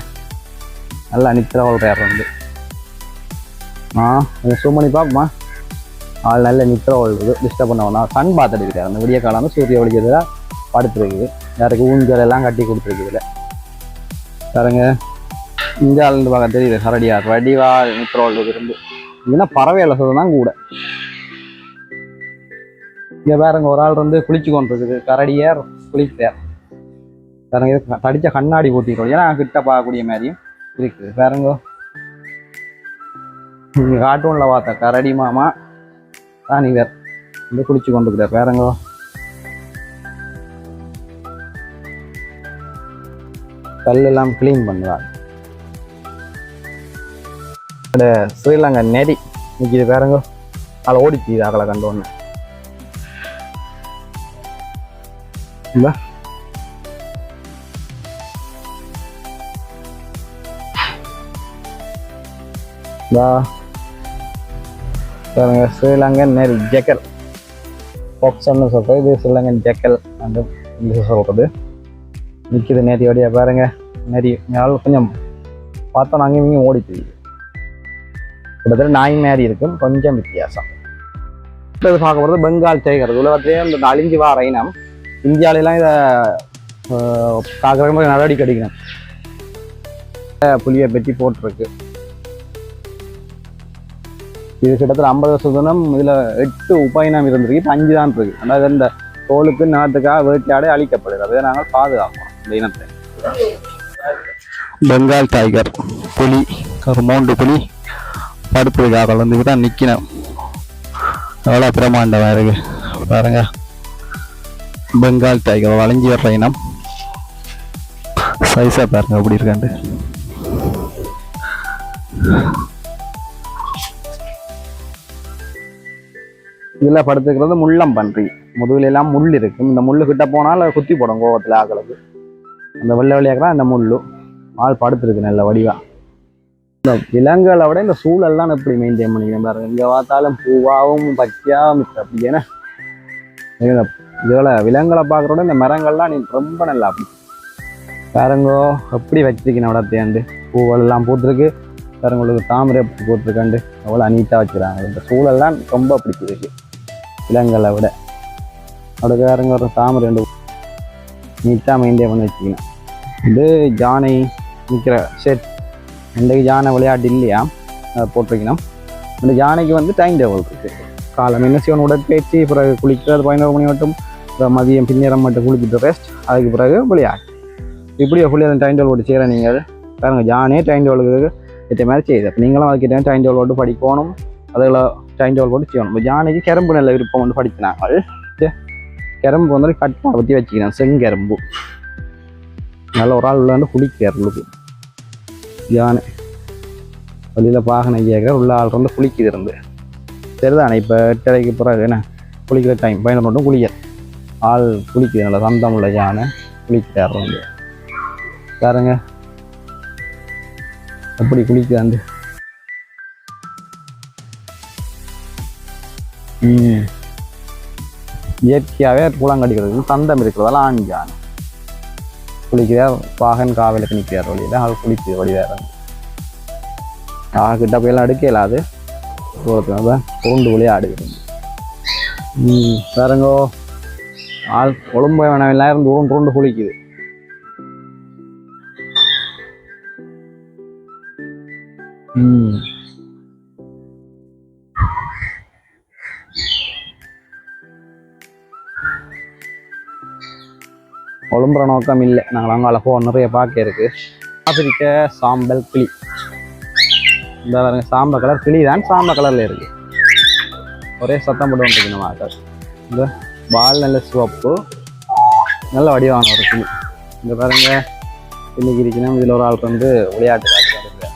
நல்லா நித்திரை வாழ்றாரு வந்து ஜூம் பண்ணி பார்ப்போமா ஆள் நல்ல நித்திரை வாழ்றது டிஸ்டர்ப் பண்ண சன் பார்த்துட்டு இருக்காரு அந்த விடிய காலம் சூரிய ஒளிக்கிறதுல படுத்துருக்குது யாருக்கு ஊஞ்சல் எல்லாம் கட்டி கொடுத்துருக்குதுல பாருங்க இந்த ஆளுந்து பார்க்க தெரியுது கரடியா வடிவாள் நித்திரோல் இருந்து இதுனா பறவையில சொல்றதுதான் கூட இங்க பாருங்க ஒரு ஆள் வந்து குளிச்சு கொண்டு இருக்குது கரடியார் குளித்தார் பாருங்க இது தடிச்ச கண்ணாடி போட்டிருக்கோம் ஏன்னா கிட்ட பார்க்கக்கூடிய மாதிரியும் இருக்குது பாருங்க கார்ட்டூன்ல பார்த்த கரடி மாமா தான் இவர் வந்து குளிச்சு கொண்டு இருக்கிறார் பாருங்க கல்லெல்லாம் க்ளீன் பண்ணுவாங்க. இந்த ஸ்ரீலங்கா நெறி நிற்கிது பாருங்க, அதில் ஓடிச்சு அகலை கண்டோன்னு இல்லை. பாருங்க ஸ்ரீலங்கன் நெறி ஜெக்கல் பாக்ஸ்ன்னு சொல்கிறது, இது ஸ்ரீலங்கன் ஜெக்கல் அந்த இங்கிலீஷ் சொல்கிறது. நிற்கிது நேரியோடைய பாருங்க, நெறி மேலே கொஞ்சம் பார்த்தா நாங்கள் இங்கே ஓடி தெரியுது. கிட்டத்தட்ட நாய் மாரி இருக்கும், கொஞ்சம் வித்தியாசம். இது பார்க்க போகிறது பெங்கால் டைகர். உலகத்திலே இந்த அழிஞ்சு வார இனம். இந்தியாவிலாம் இதை பார்க்குற மாதிரி நடவடிக்கை எடுக்கணும். புலியை பெட்டி போட்டிருக்கு. இது கிட்டத்தட்ட 50 வருஷம். இதில் 8 உபயினம் இருந்திருக்கு, இப்போ 5 தான் இருக்கு. அதாவது இந்த தோலுக்கு நாட்டுக்காக வேட்டையாட அழிக்கப்படுது. அதை நாங்கள் பாதுகாப்போம் இந்த இனத்தை. பெங்கால் டைகர் புலி, ஒரு 3 புலி படுப்புக்காக வந்து தான் நிற்கணும். எவ்வளோ பிரமாண்டமாக இருக்கு பாருங்க. பெங்கால் டைகர் வளைஞ்சி வர்ற இனம். சைஸாக பாருங்க எப்படி இருக்காண்டு. இதில் படுத்துக்கிறது முள்ளம் பன்றி. முதுகுல எல்லாம் முள் இருக்கும். இந்த முள்ளு கிட்ட போனால் குத்தி போடும் கோவத்தில் ஆக்களுக்கு. அந்த வெள்ளை வெள்ளையாக்கலாம் இந்த முள்ளு ஆள் படுத்துருக்கு நல்ல வடிவா. இந்த விலங்குகளை விட இந்த சூழல்லாம் எப்படி மெயின்டைன் பண்ணிக்கணும் பாருங்க. இங்கே பார்த்தாலும் பூவாகவும் பச்சையாகவும் இருக்கு. அப்படி ஏன்னா இதில் விலங்குகளை பார்க்குறோட இந்த மரங்கள்லாம் நீ ரொம்ப நல்லா அப்படி பாருங்கோ எப்படி வச்சிருக்கேன் விடத்தையாண்டு. பூவெல்லாம் பூத்துருக்கு பாருங்க. உங்களுக்கு தாமரை எப்படி போட்டிருக்காண்டு அவ்வளோ நீட்டாக வச்சுக்கிறாங்க. இந்த சூழல்லாம் ரொம்ப பிடிச்சிருக்கு விலங்குகளை விட. அப்படியே பாருங்க ஒரு தாமரை 2 நீட்டாக மெயின்டைன் பண்ணி வச்சுக்கணும். இது யானை நிற்கிற செட். இன்றைக்கு யானை விளையாட்டு இல்லையா, அதை போட்டிருக்கணும். இந்த யானைக்கு வந்து டைம் டேபிள் இருக்குது. காலம் என்ன செய்யணும், உடற்பயிற்சி, பிறகு குளிக்கிறது 11 மணி மட்டும், மதியம் பின்னேரம் மட்டும் குளிச்சுட்டு ரெஸ்ட், அதுக்கு பிறகு விளையாட்டு. இப்படி ஃபுல்லி அந்த டைம் டேபிள் போட்டு செய்கிற நீங்கள் பாருங்க. யானே டைம் டேபிளுக்கு ஏற்ற மாதிரி செய்யுது. அப்போ நீங்களும் அதுக்கிட்ட டைம் டேபிள் போட்டு படிக்கணும், அதில் டைம் டேபிள் போட்டு செய்யணும். இப்போ யானைக்கு கரும்பு நல்ல விருப்பம் வந்து படிக்கிறாங்க. கரும்பு வந்து கட்டாக பற்றி வச்சுக்கிறேன். செங்கரும்பு நல்ல ஒரு ஆள் உள்ள வந்து குளிக்கிறதுக்கு யானை வழியில் பாகனை கேட்குற உள்ள ஆள் வந்து குளிக்குது இருந்து சரிதானே. இப்போ 8:30க்கு பிறகு என்ன குளிக்கிற டைம் 11 மட்டும் குளிக்க ஆள் குளிக்குது. நல்ல சந்தம் உள்ள யானை குளிக்கிறார் வந்து பாருங்க எப்படி குளிக்குதாண்டு. இயற்கையாகவே குளம் கடிக்கிறது தந்தம் இருக்கிறதெல்லாம் ஆஞ்சான் குளிக்கிறார். பாகன் காவலுக்கு நிற்கிறார் வழியில் ஆள் குளிக்குது வழி வேற கிட்ட போயெல்லாம் எடுக்கலாது உருண்டு வழியாக ஆடுகிறது. பாருங்கோ ஆள் கொழும்பு வேணாம் எல்லாம் இருந்து உருண்டு குளிக்குது. ஒழும்புற நோக்கம் இல்லை. நாங்கள் அங்கே போக நிறைய பார்க்க இருக்கு. ஆப்பிரிக்க சாம்பல் கிளி. இந்த பாருங்க சாம்பல் கலர் கிளி தான், சாம்பல் கலரில் இருக்கு. ஒரே சத்தம் போட்டு வந்துருக்கு நம்ம ஆக்கள். இந்த பால் நல்ல சிவப்பு நல்ல வடிவான ஒரு கிளி. இந்த பாருங்க இன்னைக்கு இருக்கணும். இதில் ஒரு ஆள் வந்து விளையாட்டு காட்டுறாங்க.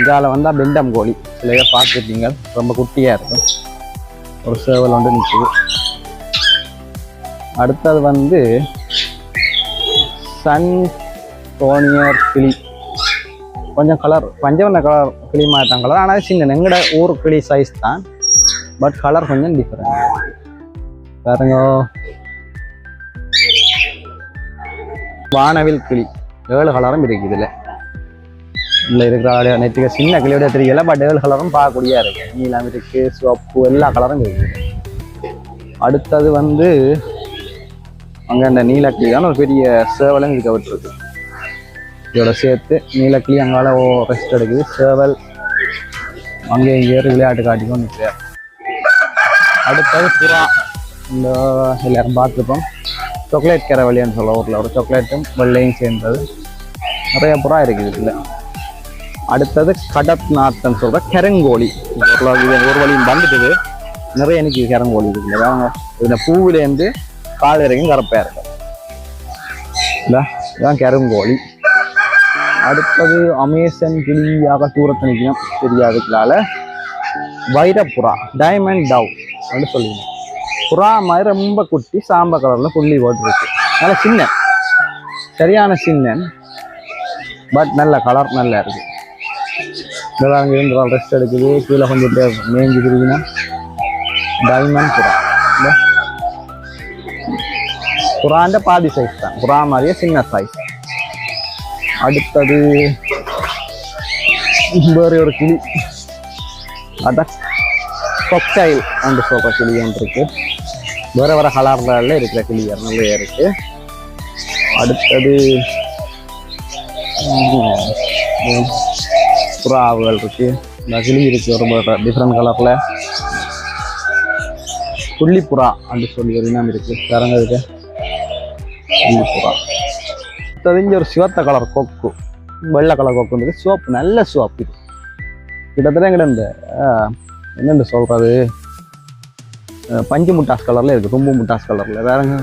இதால் வந்தால் பெண்டம் கோழி சில பேர் பார்த்துருக்கீங்க, ரொம்ப குட்டியாக இருக்கும். ஒரு சேவல் வந்து நிற்குது. அடுத்தது வந்து சன் டோனியர் கிளி. கொஞ்சம் கலர் பஞ்சவண்ண கலர் கிளி மாதிரி தான் கலர், ஆனால் சின்ன எங்கட ஊர் கிளி சைஸ் தான், பட் கலர் கொஞ்சம் டிஃப்ரெண்ட். பாருங்க வானவில் கிளி 7 கலரும் இருக்குது. இதில் இருக்கிற நெத்திக்க சின்ன கிளியோட தெரியல, பட் 7 கலரும் பார்க்கக்கூடியா இருக்கு. நீலம் இருக்கு, சிவப்பு, எல்லா கலரும் இருக்குது. அடுத்தது வந்து அங்கே அந்த நீலக்கிளி தான் ஒரு பெரிய சேவலும் இருக்க விட்டுருக்கு. இதோட சேர்த்து நீலக்கிளி அங்கால ரெஸ்ட் எடுக்குது. சேவல் அங்கே இங்கே விளையாட்டு காட்டிக்கும் நிற்கிறார். அடுத்தது புறா. இந்த எல்லாரும் பார்த்துப்போம். சாக்லேட் கரவழின்னு சொல்ல ஊரில் ஒரு சாக்லேட்டும் வெள்ளையும் சேர்ந்தது. நிறைய புறா இருக்குது இதில். அடுத்தது கடத் நாத்தன்னு சொல்கிற கருங்கோழி. ஒரு வழியும் வந்துட்டுது. நிறைய எனக்கு கருங்கோழி இருக்குது. அவங்க இதில் பூவிலேருந்து கால் இறக்கும் கரப்பையாக இருக்கும். இல்லை இதுதான் கருங்கோழி. அடுத்தது அமேசன் கிளியாக தூரத்து நிற்கணும் தெரியாதுக்களால வைரப்புறா டைமண்ட் டவ் அப்படின்னு சொல்லுவீங்க. புறா மாதிரி ரொம்ப குட்டி சாம்ப கலரில் புள்ளி போட்டுருக்கு. நல்ல சின்ன சரியான சின்ன பட் நல்ல கலர் நல்லா இருக்குது. இதெல்லாம் இருந்து ரெஸ்ட் எடுக்குது. கீழே கொஞ்சம் பேர் மேய்ஞ்சிக்கிறீங்கன்னா டைமண்ட் புறா. இந்த புறாண்ட பாதி சைஸ் தான், புறா மாதிரியே சின்ன சைஸ். அடுத்தது வேறு ஒரு கிளி, அதான் கொக்கைல் அந்த சொல்கிற கிளி ஒன்று இருக்கு. வேறு வேறு கலரில் இருக்கிற கிளியர் நிறைய இருக்கு. அடுத்தது புறாவுகள் இருக்கு. இந்த கிளி இருக்கு ஒரு டிஃப்ரெண்ட் கலரில். புள்ளிப்புறா அப்படின்னு சொல்லி ஒரு இனம் இருக்கு. வேறங்க இருக்கு புள்ளிப்புறா. தெரிஞ்ச ஒரு சிவத்த கலர் கொக்கு, வெள்ளை கலர் கொக்கு இருக்கு. சோப்பு நல்ல சோப்பு இது. கிட்டத்தட்ட எங்கிட்ட இந்த என்னென்னு சொல்றது பஞ்சு முட்டாஸ் கலர்ல இருக்கு, தும்பு முட்டாஸ் கலர்ல. வேறங்க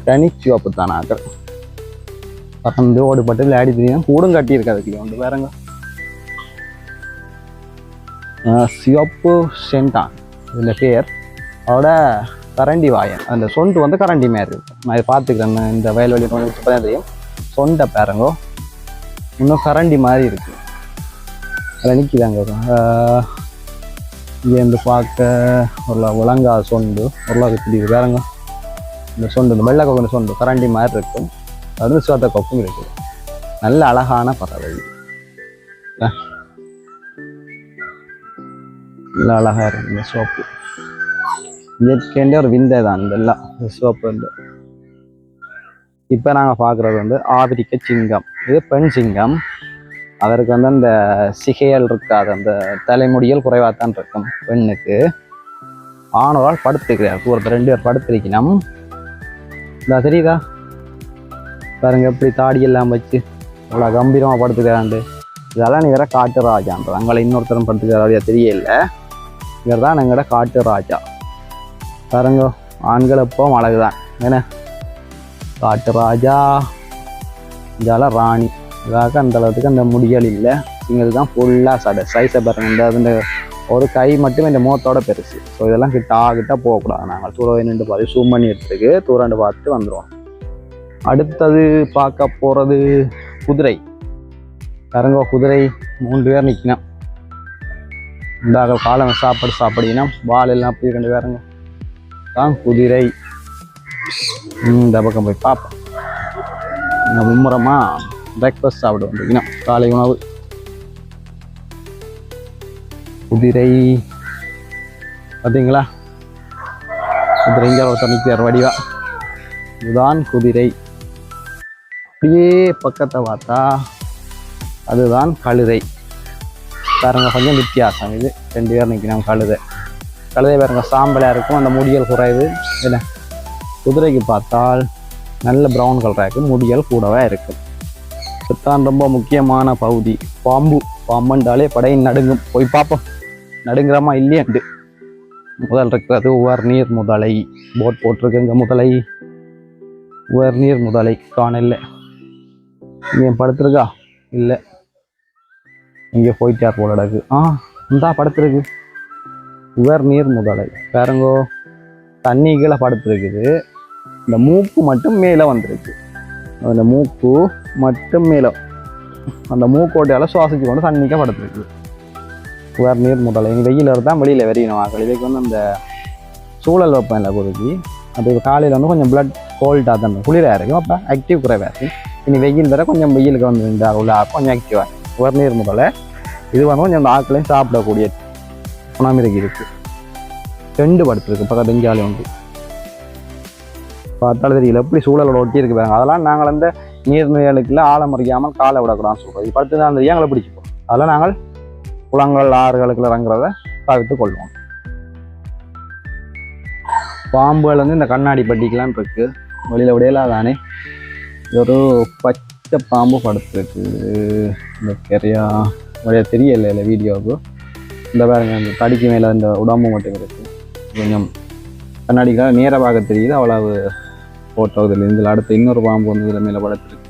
தனி சிவப்பு தானாக்கள் பறந்து ஓடுபட்டு விளையாடி தெரியும். கூடும் கட்டி இருக்காது கிளி உண்டு. வேறங்க சிவப்பு சென்டான் இதுல பேர். அதோட கரண்டி வாயன், அந்த சொண்டு வந்து கரண்டி மாதிரி இருக்கும். நான் இதை பார்த்துக்கிறேன் இந்த வயல்வெளி தெரியும். சொண்டை பாருங்கோ இன்னும் கரண்டி மாதிரி இருக்கு. அதில் நிற்கிதாங்க இங்கேருந்து பார்க்க ஒரு விளங்கா சொண்டு ஓரளவுக்கு தெரியுது. வேறங்க இந்த சொண்டு, இந்த வெள்ளை கொக்கு சொண்டு கரண்டி மாதிரி இருக்கும். அது சிவத்த கொக்கும் இருக்குது. நல்ல அழகான பறவை, நல்ல அழகா இருக்கு இந்த சோப்பு. இயற்கைன்ற ஒரு விந்தை தான் இதெல்லாம் சோப்பு வந்து. இப்போ நாங்கள் பார்க்குறது வந்து ஆப்பிரிக்க சிங்கம். இது பெண் சிங்கம். அதற்கு வந்து அந்த சிகையல் இருக்காது, அந்த தலைமுடியல் குறைவாக தான் இருக்கும் பெண்ணுக்கு. ஆணவரால் படுத்துக்கிறார். ஒருத்தர் 2 பேர் படுத்திருக்கணும். இந்த தெரியுதா பாருங்க எப்படி தாடியெல்லாம் வச்சு அவ்வளோ கம்பீரமாக படுத்துக்கிறாண்டு. இதெல்லாம் நீ வேற காட்டு ராஜான்றது. அங்கே இன்னொருத்தரும் படுத்துக்கிறாரியா தெரியல. இவர் தான் எங்களோட காட்டு ராஜா. பாருங்க ஆண்கள் எப்போ அழகுதான் ஏன்னா காட்டு ராஜா. இதெல்லாம் ராணி. அதாக அந்த அளவுக்கு அந்த முடியல் இல்லை. இங்கே தான் ஃபுல்லாக சைஸை பாருங்க. இந்த ஒரு கை மட்டும் இந்த முகத்தோட பெருசு. ஸோ இதெல்லாம் கிட்ட போகக்கூடாது. நாங்கள் தூரம் நின்று பார்த்து சூம் பண்ணி எடுத்துருக்கு தூரண்டு பார்த்து வந்துடுவோம். அடுத்தது பார்க்க போகிறது குதிரை. பாருங்க குதிரை 3 பேர் நிற்கணும். இந்த காலம் சாப்பாடுனா வால் எல்லாம் அப்படி 2 பேருங்க தான் குதிரை. இந்த பக்கம் போய் பார்ப்போம். மும்முரமாக பிரேக்ஃபாஸ்ட் சாப்பிட வந்தீங்கன்னா காலை உணவு. குதிரை பார்த்தீங்களா? குதிரை இங்கே ஒருத்தர் நிற்கிறார் வடிவா. இதுதான் குதிரை. அப்படியே பக்கத்தை பார்த்தா அதுதான் கழுதை. பாருங்க கொஞ்சம் வித்தியாசம். இது 2 பேர் நிற்கணும். கழுதை பாருங்க சாம்பலாக இருக்கும், அந்த முடியல் குறைவு. என்ன குதிரைக்கு பார்த்தால் நல்ல ப்ரௌன் கலராக இருக்கும், முடியல் கூடவே இருக்கும். இதுதான் ரொம்ப முக்கியமான பகுதி. பாம்புண்டாலே படையின் நடுங்கும். போய் பார்ப்போம் நடுங்குறமா இல்லையாண்டு. முதல் இருக்கிறது உவர் நீர் முதலை. போட் போட்டிருக்குங்க முதலை. உவர் நீர் முதலை காணல. இங்கே படுத்துருக்கா இல்லை, இங்கே போயிட்டார் போல இடக்கு. இந்தா படுத்துருக்கு உவர் நீர் முதலை. பாருங்கோ தண்ணி கீழே படுத்துருக்குது. இந்த மூக்கு மட்டும் மேலே வந்திருக்கு. அந்த மூக்கு மட்டும் மேலே, அந்த மூக்கோட்டையால் சுவாசிச்சு கொண்டு தண்ணிக்க படுத்துருக்கு உவர் நீர் முதலை. இங்கே வெயில் தான் வெளியில் வெறியணும். இதுக்கு வந்து அந்த சூழல் வைப்பேன் இல்லை குருக்கி. அது காலையில் வந்து கொஞ்சம் பிளட் கோல்டாக தான் குளிராக இருக்கும். அப்போ ஆக்டிவ் குறைவாக இருக்கும். இனி வெயில் வேற கொஞ்சம் வெயிலுக்கு வந்து இந்த உள்ள கொஞ்சம் ஆக்டிவாக உவர் நீர் முதலை. இது வந்து கொஞ்சம் அந்த ஆக்களையும் சாப்பிடக்கூடிய குணமிருக்கு இருக்கு. 2 படுத்துருக்கு பக்கத்து இஞ்சாலி உண்டு. பார்த்தாலும் தெரியல எப்படி சூழலோட ஒட்டி இருக்கு பாருங்க. அதெல்லாம் நாங்கள் அந்த நீர்நிலைகளுக்குள்ள ஆழம் அறியாமல் காலை விடக்கூடாதுன்னு சொல்கிறோம். இது படுத்து தான் தெரியும் எங்களை பிடிச்சிப்போம். அதெல்லாம் நாங்கள் குளங்கள் ஆறுகளுக்குள்ள இறங்குறத தவிர்த்து கொள்வோம். பாம்புகள் வந்து இந்த கண்ணாடி பட்டிக்கெலாம் இருக்கு. வெளியில் விடையலாம் தானே. ஒரு பச்சை பாம்பு படுத்துருக்கு. இந்த கரையா வழியா தெரியல இல்லை வீடியோவுக்கு. இந்த பாருங்க அந்த தடிக்கு மேலே இந்த உடம்பு மட்டும் இருக்குது. கொஞ்சம் கண்ணாடிக்காக நேராக தெரியுது. அவ்வளவு ஃபோட்டோ இதில் இதில் அடுத்து இன்னொரு பாம்பு வந்து இதில் மேலே படுத்துருக்கு.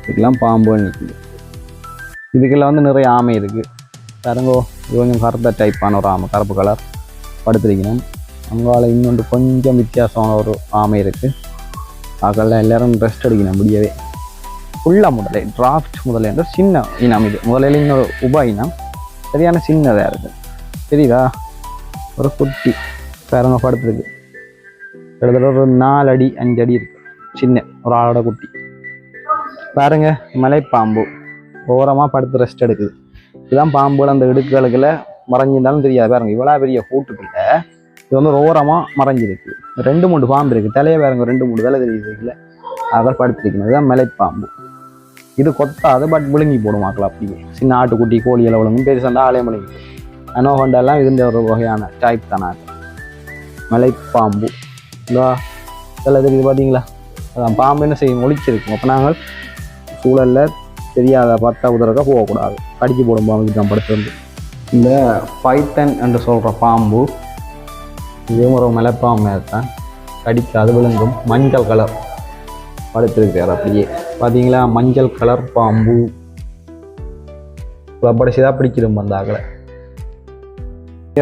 இதுக்கெல்லாம் பாம்பு நிற்குது. இதுக்கெல்லாம் வந்து நிறைய ஆமை இருக்குது. பாருங்கோ, இது கொஞ்சம் கருத்த டைப்பான ஒரு ஆமை, கருப்பு கலர் படுத்துருக்கணும். அங்கால இன்னொன்று கொஞ்சம் வித்தியாசமான ஒரு ஆமை இருக்குது. அதெல்லாம் எல்லோரும் ரெஸ்ட் எடுக்கணும் முடியவே. ஃபுல்லாக முதலை டிராஃப்ட் முதலை என்ற சின்ன இனம். இது முதலையில் இன்னொரு உப இனம், சரியான சின்னதாக இருக்குது. தெரியுதா? ஒரு குட்டி பாருங்க படுத்துருக்கு. கிட்டத்தட்ட ஒரு 4 அடி 5 அடி இருக்கு, சின்ன ஒரு ஆளோட குட்டி. பாருங்க, மலைப்பாம்பு ஓரமாக படுத்து ரெஸ்ட் எடுக்குது. இதுதான் பாம்புகள் அந்த இடுக்குகளுக்குள்ள மறைஞ்சிருந்தாலும் தெரியாது. பாருங்க, இவ்வளோ பெரிய கூட்டுக்குள்ள இது வந்து ஒரு ஓரமாக மறைஞ்சிருக்கு. 2-3 பாம்பு இருக்குது. தலையை பாருங்க, 2-3 தலை தெரியுது. இல்லை அதில் படுத்திருக்கணும். இதுதான் மலைப்பாம்பு. இது கொத்தாது, பட் விழுங்கி போடுவாங்களா அப்படியே. சின்ன ஆட்டுக்குட்டி கோழிகளை விழுங்கும், பெரிய சண்டை ஆலயம் விழுங்கி. அனோகண்டெல்லாம் இதுன்ற ஒரு வகையான டைப் தானே மலைப்பாம்பு. இல்லா இதெல்லாம் தெரியுது பார்த்தீங்களா? அதான் பாம்பு என்ன செய்யும், ஒழிச்சிருக்கும். அப்போ நாங்கள் சூழலில் தெரியாத பத்தா உதறக்க போகக்கூடாது. கடிச்சு போடும் பாம்புக்கு தான் படுத்து. இந்த பைத்தன் என்று சொல்கிற பாம்பு இதே ஒரு மலைப்பாம்பு தான், கடிக்காது, விழுங்கும். மஞ்சள் கலர் படுத்திருக்கார் அப்படியே பார்த்தீங்களா? மஞ்சள் கலர் பாம்பு படிச்சுதான் பிடிச்சிடும் வந்தாக்களை.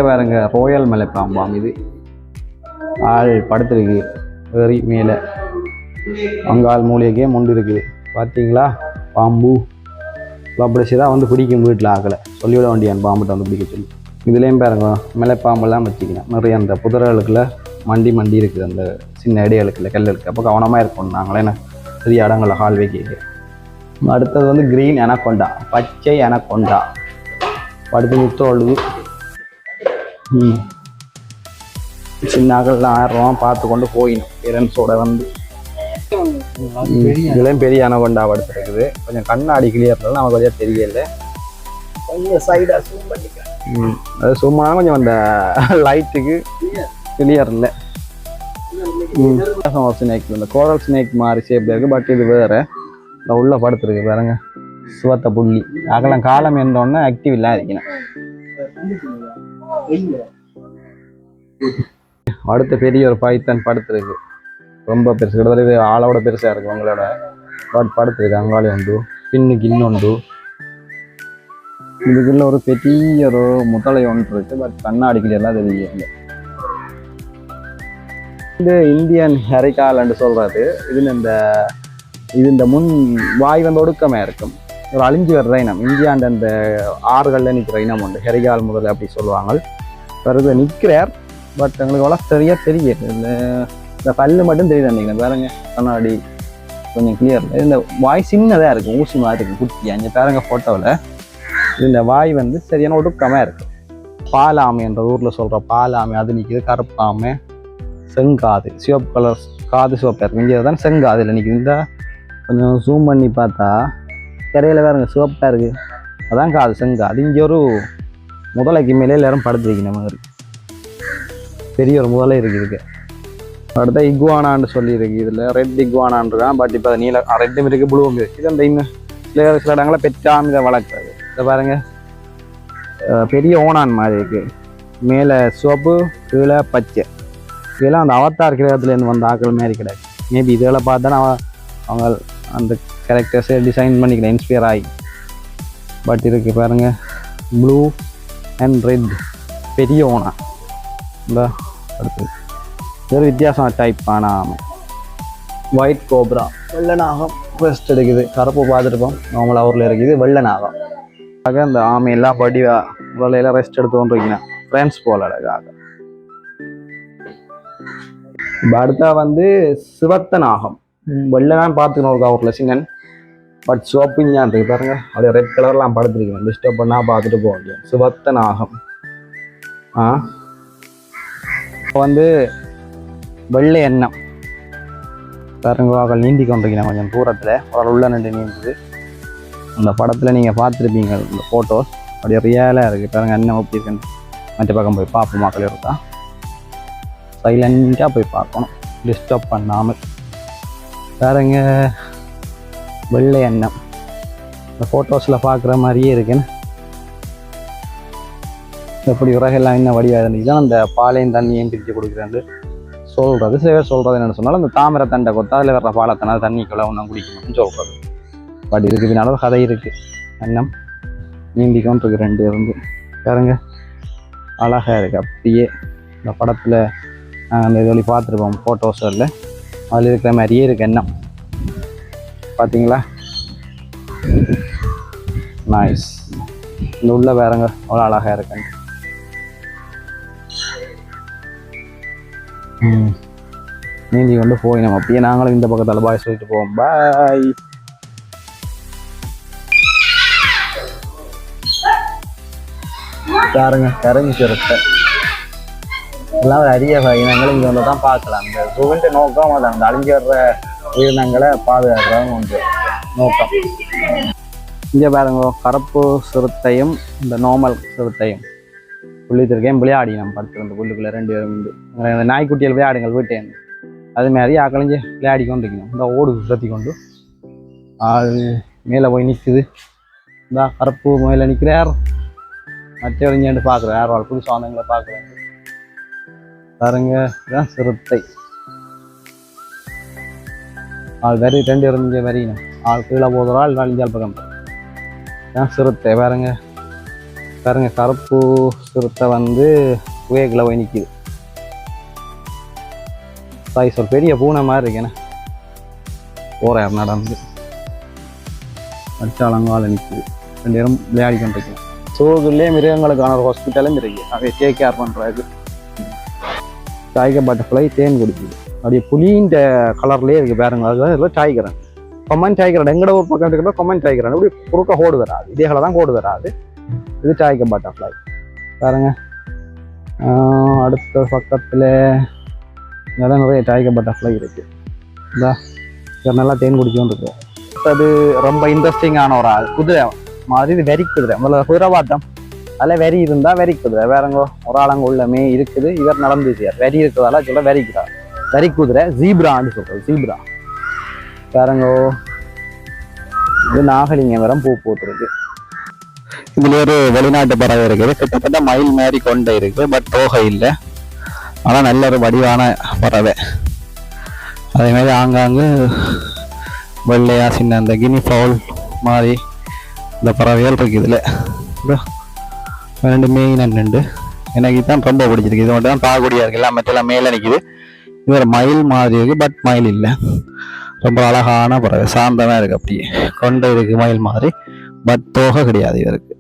பாருங்க, ரோயல் மலைப்பாம்பாம். இது ஆள் படுத்துருக்கு வெறி மேலே. அங்கால் மூலிகைக்கே முண்டு இருக்குது பார்த்தீங்களா? பாம்பு படிச்சுதான் வந்து பிடிக்கும். வீட்டில் ஆகலை சொல்லிவிட வேண்டியான் பாம்புட்ட வந்து பிடிக்க சொல்லி. இதுலேயும் பாருங்க, மலைப்பாம்பெல்லாம் வச்சுக்கணும். நிறைய அந்த புதர்களுக்குள்ள மண்டி இருக்குது, அந்த சின்ன இடைகளுக்குள்ள கல்லுக்கு. அப்போ கவனமாக இருக்கணும் நாங்களே. என்ன பெரிய இடங்களில் ஹால் வைக்க. அடுத்தது வந்து கிரீன் எனக்கொண்டா, பச்சை எனக்கொண்டா படுத்து முத்தோழுது. சின்னாக்கள்லாம் 1000 ரூபா பார்த்து கொண்டு போயிடும் பேரண்ட்ஸோட வந்து. இதுலேயும் பெரிய அனகொண்டா படுத்துருக்குது. கொஞ்சம் கண்ணாடி கிளியர் நமக்கு கொஞ்சம் தெரியல. கொஞ்சம் சைடாக ஜூம் பண்ணிக்கிறேன். அது சும்மா கொஞ்சம் அந்த லைட்டுக்கு கிளியர் இல்லை. ஸ்னேக், இந்த கோரல் ஸ்னேக் மாதிரி ஷேப்ல இருக்குது. பட் இது வேறு உள்ள படுத்துருக்கு பாருங்க, சுவத்த புள்ளி. அகலம் காலம் இருந்தோடனே ஆக்டிவ் இல்லாம இருக்கணும். அடுத்த பெரிய ஒரு பைத்தன் படுத்துருக்கு. ரொம்ப பெருசு, கிட்டத்தட்ட ஆளோட பெருசாக இருக்குது உங்களோட. படுத்துருக்கு. அங்காளி உண்டு, பின்னுக்கு இன்னொண்டு. இதுக்குள்ள ஒரு பெரிய ஒரு முதலை ஒன்று இருக்குது. பட் கண்ணாடி கிளியர்லாம் தெரியல. இந்த இந்தியன் ஹெரிகால்னு சொல்கிறது. இது இந்த முன் வாய் வந்து ஒடுக்கமாக இருக்கும். ஒரு அழிஞ்சு வர்ற இனம். இந்தியாண்ட அந்த ஆறுகளில் நிற்கிற இனம் உண்டு, ஹெரிகால் முதல்ல அப்படி சொல்லுவாங்க. வருது நிற்கிறார். பட் எங்களுக்கு அவ்வளோ சரியாக தெரியுது. இந்த பல்லு மட்டும் தெரியுது நினைக்கிறேன். பாருங்க, கண்ணாடி கொஞ்சம் கிளியர். இந்த வாய் சின்னதாக இருக்குது, ஊசி மாதிரி இருக்குது, குட்டி. அங்கே பாருங்க ஃபோட்டோவில். இந்த வாய் வந்து சரியான ஒடுக்கமாக இருக்குது. பாலாமை என்ற ஊரில் சொல்கிற பாலாமை அது நிற்கிது. கருப்பாமை, செங்காது, சிவப்பு கலர் காது சிவப்பாக இருக்குது. இங்கே தான் செங்காதில் நிற்கிது. இந்த கொஞ்சம் ஜூம் பண்ணி பார்த்தா கரையில் வேறுங்க சிவப்பாக இருக்குது. அதான் காது, செங்காது. இங்கே ஒரு முதலைக்கு மேலே எல்லாரும் படுத்துருக்கீங்க மாதிரி பெரிய ஒரு முதலை இருக்குது. அடுத்த இக்வானான்னு சொல்லியிருக்கு. இதில் ரெட் இக்வானான் இருக்கான். பட் இப்போ நீல ரெட்டும் இருக்குது, ப்ளூவும் இருக்குது. இது அந்த இன்னும் சில இடங்களில் பெற்றாம இதை வளர்க்குறது. இதை பாருங்கள், பெரிய ஓனான் மாதிரி இருக்குது. மேலே சிவப்பு, கீழே பச்சை. இதெல்லாம் அந்த அவதார் கிரகத்துலேருந்து வந்த ஆக்கள் மாதிரி கிடையாது. மேபி இதெல்லாம் பார்த்தா அவங்க அந்த கேரக்டர்ஸை டிசைன் பண்ணிக்கலாம், இன்ஸ்பயர் ஆகி. பட் இருக்குது பாருங்கள், ப்ளூ அண்ட் ரெட் பெரிய ஓனா. இந்த அடுத்து ஒரு வித்தியாசம் டைப்பான ஆமை, ஒயிட் கோப்ரா. வெள்ளை நாகம் ரெஸ்ட் எடுக்குது. கருப்பு பார்த்துருப்போம், நார்மலாக ஊரில் இருக்குது. வெள்ளை நாகம் ஆக அந்த ஆமையெல்லாம் படி வெள்ளையெல்லாம் ரெஸ்ட் எடுத்து கொண்டிருக்கீங்க ஃப்ரெண்ட்ஸ் போல அழகாக. இப்போ அடுத்தா வந்து சிவத்த நாகம். வெள்ளை தான் பார்த்துக்கணும் ஒரு ஊரில் சின்னன். பட் சிவப்பு ஞான் இருக்குது பாருங்க, அப்படியே ரெட் கலர்லாம் படுத்துருக்கேன். டிஸ்டர்ப் பண்ணால் பார்த்துட்டு போக முடியும். சிவத்த நாகம். இப்போ வந்து வெள்ளை எண்ணம் பாருங்க, நீந்தி கொண்டிருக்கேன் கொஞ்சம் தூரத்தில். ஒரு உள்ள நின்று நீந்துது. அந்த படத்தில் நீங்கள் பார்த்துருப்பீங்க இந்த ஃபோட்டோஸ். அப்படியே ரியலாக இருக்குது பாருங்க. எண்ணம் எப்படி இருக்குன்னு மற்ற பக்கம் போய் பார்ப்போம். மக்கள் இருக்கா சைலண்ட்டாக போய் பார்க்கணும், டிஸ்டர்ப் பண்ணாமல். பாருங்க, வெள்ளை எண்ணம் இந்த ஃபோட்டோஸில் பார்க்குற மாதிரியே இருக்குன்னு. எப்படி உரகெல்லாம் என்ன வடிவாக இருந்துச்சுன்னா அந்த பாலையும் தண்ணியும் பிரித்து கொடுக்குறாண்டு சொல்கிறது. சில பேர் சொல்கிறது என்னென்னு சொன்னாலும் அந்த தாமரை தண்டை கொத்தா அதில் வர்ற பாலத்தினால் தண்ணிக்குள்ள ஒன்றும் குடிக்கணும்னு சொல்கிறது. பட் இதுக்கு பின்னால் ஒரு கதை இருக்குது. எண்ணம் நீந்தி கொண்டிருக்கு 2 இருந்து பாருங்க, அழகாக இருக்குது. அப்படியே இந்த படத்தில் அந்த இது வழி பார்த்துருப்போம் ஃபோட்டோஸில், அதில் இருக்கிற மாதிரியே இருக்குது எண்ணம். பார்த்தீங்களா? நைஸ். இந்த உள்ள பாருங்க அவ்வளோ அழகாக இருக்குன்னு. நீந்தி கொண்டு போய் நம்ம அப்படியே நாங்களும் இந்த பக்கத்தில் பாய் சொல்லிட்டு போவோம். பாய். பாருங்க கரங்கி சிறுத்தை எல்லாம் ஒரு அரிய இனங்கள் இங்கே வந்து தான் பார்க்கலாம். இந்த சுகண்ட நோக்கம் அது அந்த அழிஞ்சு வர்ற உயிரினங்களை பாதுகாக்கிறவங்க உண்டு நோக்கம். இங்கே பாருங்க கருப்பு சிறுத்தையும் இந்த நார்மல் சிறுத்தையும் புள்ளித்திருக்கேன் விளையாடி நம்ம படுத்துருந்து புல்லுக்குள்ளே 2 பேரும் உண்டு. இந்த நாய்க்குட்டியில் விளையாடுங்கள் வீட்டேன் அது மாதிரி ஆக்கழிஞ்சு விளையாடி கொண்டு இருக்கணும். இந்த ஓடு சுற்றி கொண்டு அது மேலே போய் நிற்குது. இந்த கருப்பு மேலே நிற்கிறார், மற்றவங்க பார்க்குறேன் யார் வாழ் புதுசு வந்தவங்களை பார்க்குறேன். பாருங்க இதுதான் சிறுத்தை. ஆள் வரி 2 இருந்த வரையணும். ஆள் கீழே போதும் ஆள் நாலஞ்சால் பக்கம் தான் சிறுத்தை. பாருங்க பாருங்க கருப்பு சிறுத்தை வந்து உயர்களை போய் நிற்கிது. சைஸ் ஒரு பெரிய பூனை மாதிரி இருக்கேண்ணே. போகிறார் நடந்து அடிச்சாலங்கால நிற்குது. 2 பேரும் விளையாடி கொண்டிருக்கேன். சோகுலே மிருகங்களுக்கான ஒரு ஹாஸ்பிட்டலும் இருக்குது. அதை டேக் கேர் பண்ணுறாரு. டைகர் பட்டர்ஃப்ளை தேன் குடிக்குது. அப்படியே புளின்ற கலர்லேயே இருக்குது பாருங்க. அதுதான் டைகரன் கொமன் டைகரன். எங்கட ஒரு பக்கம் இருக்கிற கொமன் டைகரன் அப்படி குறுக்க கோடு வராது, இதேகளை தான் கோடு வராது. இது டைகர் பட்டர்ஃப்ளை பாருங்க. அடுத்த பக்கத்தில் இதான் நிறைய டைகர் பட்டர்ஃப்ளை இருக்குது. இதா நல்லா தேன் குடிச்சுன்னு இருக்கு. அது ரொம்ப இன்ட்ரெஸ்டிங்கான ஒரு ஆள். குதிரை மாதிரி இது வெறி குதிரை. முதல்ல குதிரவாட்டம் அதில் வெறி இருந்தால் வெறி குதிரை. வேறங்கோ ஒரு ஆளங்க உள்ளமே இருக்குது. இவர் நடந்துச்சார் வெறி இருக்கிறதால சொல்ல வெறிக்கிறார். வெறி குதிரை ஜீப்ரான்னு சொல்கிறது. ஜீப்ரா வேறங்கோ. இது நாகலிங்கம் வரம் பூ போட்டுருக்கு. இதுல ஒரு வெளிநாட்டு பறவை இருக்குது. கிட்டத்தட்ட மயில் மாதிரி கொண்டே இருக்கு, பட் தோகை இல்லை. ஆனால் நல்ல ஒரு வடிவான பறவை. அதே மாதிரி ஆங்காங்கு வெள்ளையா சின்ன அந்த கினி ஃபவுல் மாதிரி இந்த பறவைகள் இருக்கு. இதில் 2 மெயின் 2 எனக்கு இதுதான் ரொம்ப பிடிச்சிருக்கு. இது மட்டும் தான் பார்க்கக்கூடியா இருக்கு. எல்லாம் மற்றெல்லாம் மேலே நிற்கிது. இது ஒரு மயில் மாதிரி இருக்கு, பட் மயில் இல்லை. ரொம்ப அழகான பறவை, சாந்தமாக இருக்கு. அப்படியே கொண்டை இருக்கு மயில் மாதிரி, பட் தோகை கிடையாது இவருக்கு.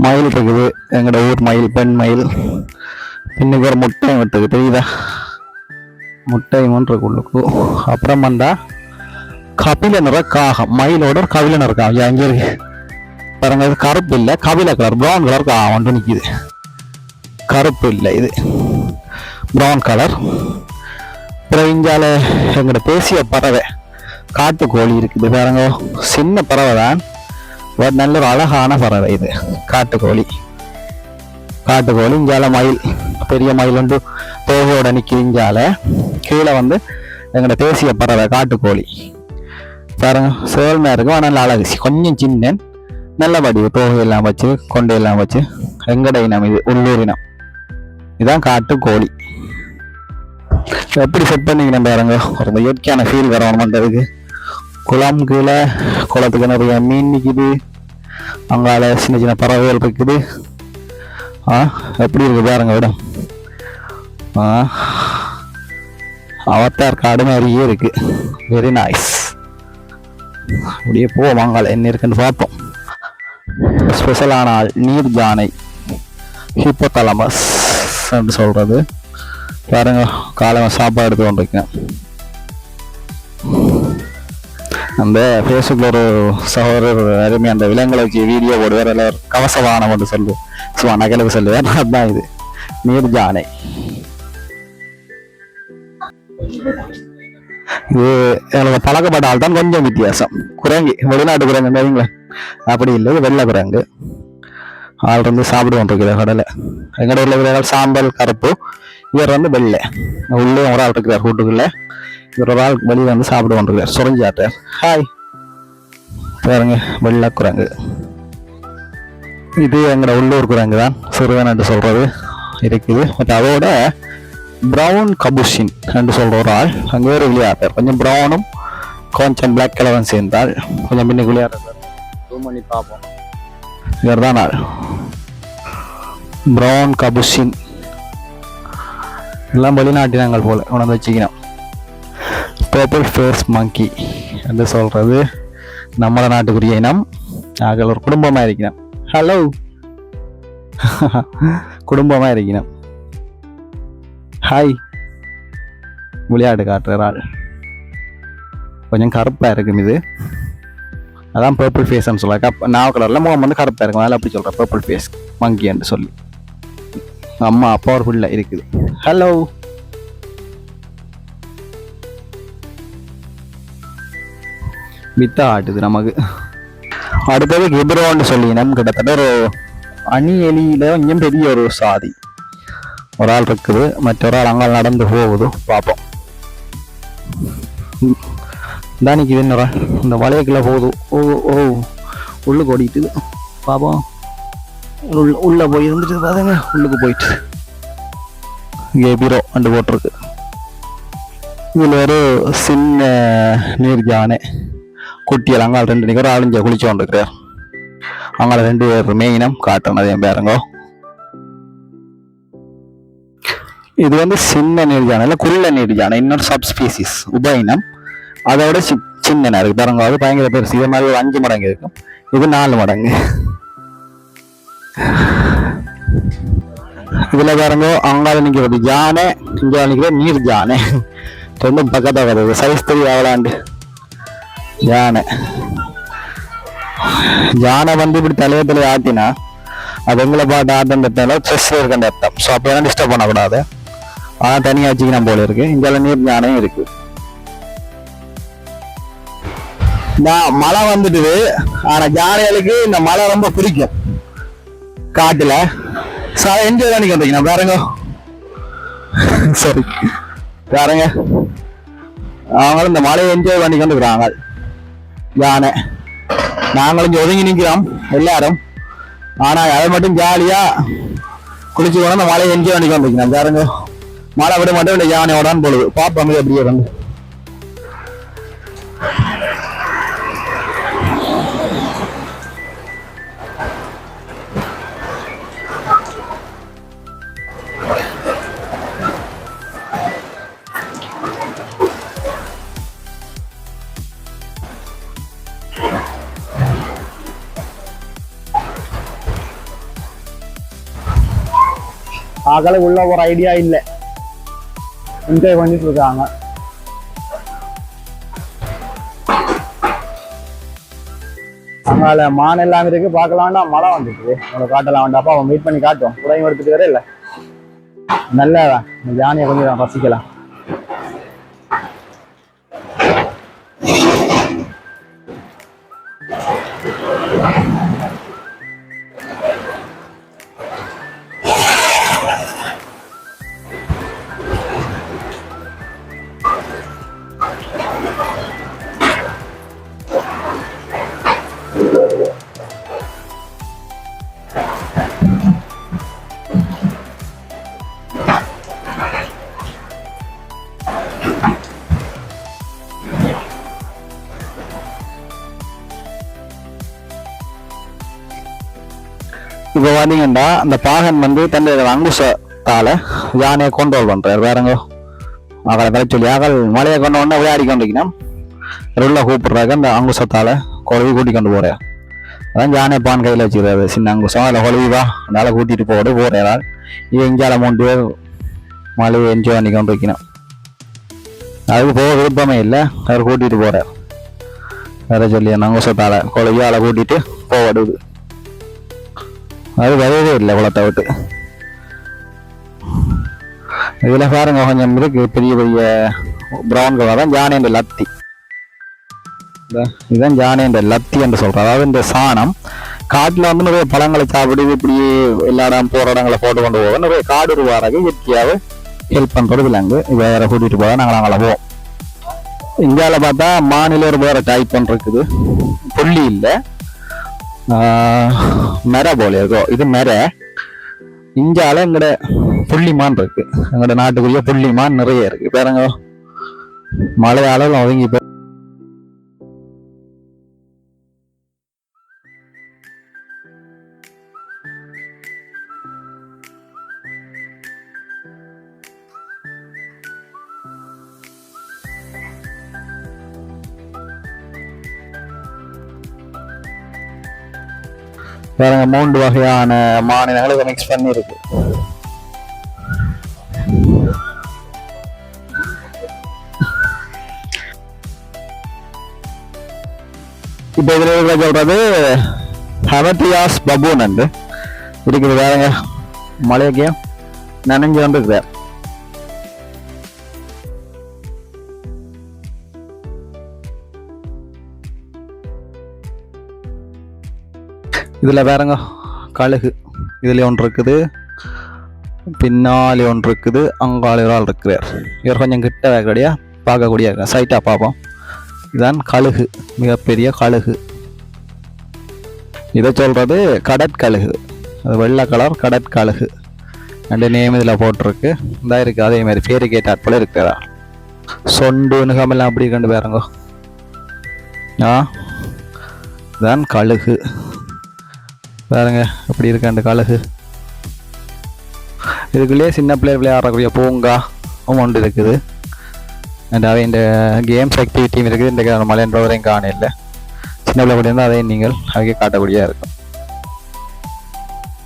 மயில் இருக்குது. எங்களோட ஊர் மயில், பெண் மயில். பின்னுக்கு ஒரு முட்டையும் விட்டுருக்கு, தெரியுதா? முட்டையும் ஒன்றுக்குள்ளுக்கு. அப்புறம் வந்தா கபில நிற காகம். மயிலோட ஒரு கபில நிற காகம் அங்கே இருக்கு பாருங்க. இது கருப்பு இல்லை, கபில கலர் ப்ரௌன் கலர் காகம் ஒன்று நிற்கிது. கருப்பு இல்லை, இது ப்ரௌன் கலர். அப்புறம் இங்கால எங்களோட தேசிய பறவை காட்டுக்கோழி இருக்குது பாருங்க. சின்ன பறவை தான், நல்ல ஒரு அழகான பறவை இது காட்டுக்கோழி. காட்டுக்கோழி. இங்கால மயில், பெரிய மயில் ஒன்று தோகையோட நிற்கிது. இங்கால கீழே வந்து எங்களோட தேசிய பறவை காட்டுக்கோழி பாருங்க. சேல்மையா இருக்கும், ஆனால் நல்ல அழகு. கொஞ்சம் சின்ன நல்ல வடிவு, தோகையெல்லாம் வச்சு கொண்டையெல்லாம் வச்சு. எங்கட இனம் இது, உள்ளூர் இனம். இதுதான் காட்டுக்கோழி. எப்படி செட் பண்ணிக்கிற பாருங்க. ஒரு இயற்கையான ஃபீல் வரணும்ன்றதுக்கு. குளம் கீழே, குளத்துக்கு நிறைய மீன் நிற்குது. அங்கால சின்ன சின்ன பறவைகள் இருக்குது. எப்படி இருக்கு பாருங்க இடம். அவத்தார் காடு மாதிரியே இருக்கு. Very nice. அப்படியே போவோம், வாங்கால என்ன இருக்குன்னு பார்ப்போம். ஸ்பெஷலான ஆள் நீர் யானை, ஹிப்போதலமஸ் என்று சொல்றது பாருங்க. காலையில சாப்பாடு எடுத்து கொண்டிருக்கேன். அந்த ஃபேஸ்புக்கில் ஒரு சகோதரர் அருமை அந்த விலங்குகளை வச்சு வீடியோ போடுவார். எல்லாம் கவசவானம் என்று சொல்லுவோம், சும்மா நகலுக்கு சொல்லுவார். அதுதான் இது நீர் யானை. இது எனக்கு பழக்கப்பட்ட ஆள் தான், கொஞ்சம் வித்தியாசம். குரங்கு, வெளிநாட்டு குரங்கு மாதிரிங்களா? அப்படி இல்லை, வெள்ளை குரங்கு. ஆள் வந்து சாப்பிடு கொண்டிருக்கிறார் கடலை. எங்கட உள்ள இருக்கிறார்கள் சாம்பல் கருப்பு, இவர் வந்து வெள்ளை. உள்ளே ஒரு ஆள் இருக்கிறார் கூட்டுக்குள்ள. இவர் ஒரு ஆள் வெளியே வந்து சாப்பிடு கொண்டிருக்கிறார், சுரஞ்சாட்டார். ஹாய் பாருங்க, வெள்ளை குரங்கு. இது எங்கட உள்ளூர் குரங்கு தான், சிறுவன் என்று சொல்றது. இருக்குது. பட் அதோட ப்ரௌன் கபுஷின் என்று சொல்ற ஒரு ஆள் அங்கே ஒரு விளையாடுறார். கொஞ்சம் ப்ரௌனும் கொஞ்சம் பிளாக் கலரும் சேர்ந்தால் கொஞ்சம் பின்னுக்கு விளையாடுறார். ஜூம் பண்ணி பார்ப்போம். இவர் தான் ஆள், ப்ரௌன் கபுஷின். எல்லாம் வெளிநாட்டினங்கள் போல உணர்ந்து வச்சுக்கணும். பர்பிள் ஃபேஸ் மங்கி என்று சொல்றது நம்ம நாட்டுக்குரிய இனம். நாங்கள் ஒரு குடும்பமாக இருக்கணும். ஹலோ குடும்பமாக இருக்கணும். ஹாய். விளையாட்டு காட்டுற ஆள் கொஞ்சம் கருப்பாக இருக்கும். இது அதான் பர்பிள் ஃபேஸ்ன்னு சொல்ல. நாவ கலரில் முகம் வந்து கருப்பாக இருக்கும். அதனால் அப்படி சொல்கிறேன் பர்பிள் ஃபேஸ் மங்கி என்று சொல்லி. அம்மா பவர்ஃபுல்லாக இருக்குது. ஹலோ. வித்தா ஆட்டுது நமக்கு. அடுத்தது கிப்ரோன்னு சொல்லி நம்ம கிட்டத்தட்ட ஒரு அணி எலியில கொஞ்சம் பெரிய ஒரு சாதி ஒரு ஆள் இருக்குது. மற்றொரு ஆள் அங்கே நடந்து போகுது. பார்ப்போம். தானிக்கு இது என்ன இந்த வளையக்குள்ள போகுது. ஓ ஓ உள்ளுக்கு ஓடிட்டு பார்ப்போம். உள்ள போய் இருந்துட்டு பாருங்க. உள்ளுக்கு போயிட்டு கிப்ரோ அண்டு போட்டிருக்கு. இதில் ஒரு சின்ன நீர் யானை குட்டியல் அங்காள் 2 நிகர் ஆளுஞ்ச குளிச்சு கொண்டிருக்கிறார். அங்கால 2 பேர் மெயினம் காட்டுறேன். அதே பேருங்கோ. இது வந்து சின்ன நீர் யானை இல்லை, குள்ள நீர் யானை. இன்னொரு சப்ஸ்பீசிஸ் உபயினம். அதோட சின்ன இருக்கு பாருங்க. அது பயங்கர பெருசு. இதே மாதிரி ஒரு 5 மடங்கு இருக்கும். இது 4 மடங்கு. இதுல பாருங்க அங்கால நிக்கிறது யானை, இங்க நிக்கிறது நீர் யானை. ரெண்டும் பக்கத்தாக வருது. சைஸ் தெரிய அவளாண்டு யானை. யானை வந்து இப்படி தலையத்துல ஆட்டினா அது எங்களை பாட்டு ஆட்டன்றதால ஸ்ட்ரெஸ்ல இருக்க அர்த்தம். ஸோ அப்போ டிஸ்டர்ப் பண்ணக்கூடாது. ஆனால் தனியாக வச்சுக்கணும் போல இருக்கு. இங்கே நீர் யானையும் இருக்கு. மழை வந்துடுது. ஆனா யானைகளுக்கு இந்த மழை ரொம்ப பிடிக்கும். காட்டுல என்ஜாய் பண்ணி கொண்டிருக்கீங்க பாருங்க. சரி பாருங்க, அவங்களும் இந்த மழையை என்ஜாய் பண்ணி கொண்டிருக்கிறாங்க. யானை நாங்களும் இங்க ஒதுங்கி நிற்கிறோம் எல்லாரும். ஆனா அதை மட்டும் ஜாலியா குளிச்சு கூட இந்த மழையை என்ஜாய் பண்ணி கொண்டிருக்கிறோம் பாருங்க. மழை விட மட்டும் இந்த யானையோடான்னு பொழுது பாப்பா அப்படியே வந்து ஆகல உள்ள ஒரு ஐடியா இல்லை. என்ஜாய் பண்ணிட்டு இருக்காங்க. அங்கால மான் எல்லாம் இருக்கு. பார்க்கலாம்டா மழை வந்துட்டு உங்களை காட்டலாம் வேண்டாப்பா. அவன் வெயிட் பண்ணி காட்டும். குடையும் எடுத்துட்டு வர இல்லை. நல்லதான். இந்த யானையை கொஞ்சம் ரசிக்கலாம். இப்போ பார்த்தீங்கன்னா அந்த பாகன் வந்து தன்னுடைய அங்குசத்தால யானையை கண்ட்ரோல் பண்றாரு. வேறங்க அவளை வர சொல்லி அவள் மலையை கொண்டு ஒன்று விளையாடி கொண்டிருக்கணும். உள்ள கூப்பிடுறாங்க. அந்த அங்குசத்தால குழவி கூட்டி கொண்டு போறாரு. அதான் யானை பான் கையில் வச்சுக்கிறாரு. சின்ன அங்குசம் அதில் குழவிவா அதனால கூட்டிட்டு போறாள். இது இஞ்சால 3 பேர் மலையை என்ஜாய் பண்ணி கொண்டிருக்கணும். அதுக்கு போக விருப்பமே இல்லை. அவர் கூட்டிட்டு போறார். வேற சொல்லி அந்த அங்குசத்தால குழவியால கூட்டிட்டு போடுது. அது வரவே இல்லை குளத்தை விட்டு. இதுல பாருங்க கொஞ்சம் இருக்கு. பெரிய பெரிய பிரவுன் கலர் தான் ஜானேண்ட லத்தி. இதுதான் ஜானேண்ட லத்தி என்று சொல்றோம். அதாவது இந்த சாணம் காட்டுல வந்து நிறைய பழங்களை சாப்பிடுது. இப்படி எல்லா இடம் போற இடங்களை போட்டு கொண்டு போவோம். நிறைய காடு உருவாராக இயற்கையாவே ஹெல்ப் பண்றது விலங்கு. இதை வேற கூட்டிட்டு போக நாங்கள் அங்கே போவோம். இந்தியாவில பார்த்தா மாநில ஒரு வேற டைப் ஒன்று இருக்குது. புள்ளி இல்லை, மெர போல இருக்கும். இது மெர. இந்தியால எங்கட புள்ளிமான் இருக்கு. எங்களோட நாட்டுக்குரிய புள்ளிமான் நிறைய இருக்கு பாருங்க. மழை அளவில் ஒதுங்கி பாருங்க 3 வகையான மாநிலங்களை இதை மிக்ஸ் பண்ணி இருக்கு. இப்ப இதுல சொல்றது ஹவட்டியாஸ் பபூன் இருக்குது பாருங்க. மழைக்கு நனைஞ்சு வந்துருக்கு. இதுல பாருங்க கழுகு, இதுல ஒன்று இருக்குது, பின்னாலே ஒன்று இருக்குது, அங்காலே ஒரு ஆள் இருக்கிறார். இவர் கொஞ்சம் கிட்ட வேகடியா பார்க்கக்கூடிய சைட்டா பார்ப்போம். இதுதான் கழுகு, மிகப்பெரிய கழுகு. இதை சொல்றது கடற்கழுகு, அது வெள்ளை கலர் கடற்கழுகு. 2 நேம் இதில் போட்டிருக்கு. இந்த இருக்கு அதே மாதிரி பேரு கேட்டாட் போல இருக்கிறா. சொண்டு நுகமெல்லாம் அப்படி கண்டு பாருங்க. இதுதான் கழுகு பாருங்க எப்படி இருக்கு அந்த கழுகு. இதுக்குள்ளேயே சின்ன பிள்ளைகள் விளையாடக்கூடிய பூங்கா ஒன்று இருக்குது. அண்ட் அவை இந்த கேம்ஸ் ஆக்டிவிட்டியும் இருக்குது. இந்த மலையன்றவரையும் காண இல்லை. சின்ன பிள்ளை கூட இருந்தால் அதையும் நீங்கள் அங்கே காட்டக்கூடியதாக இருக்கும்.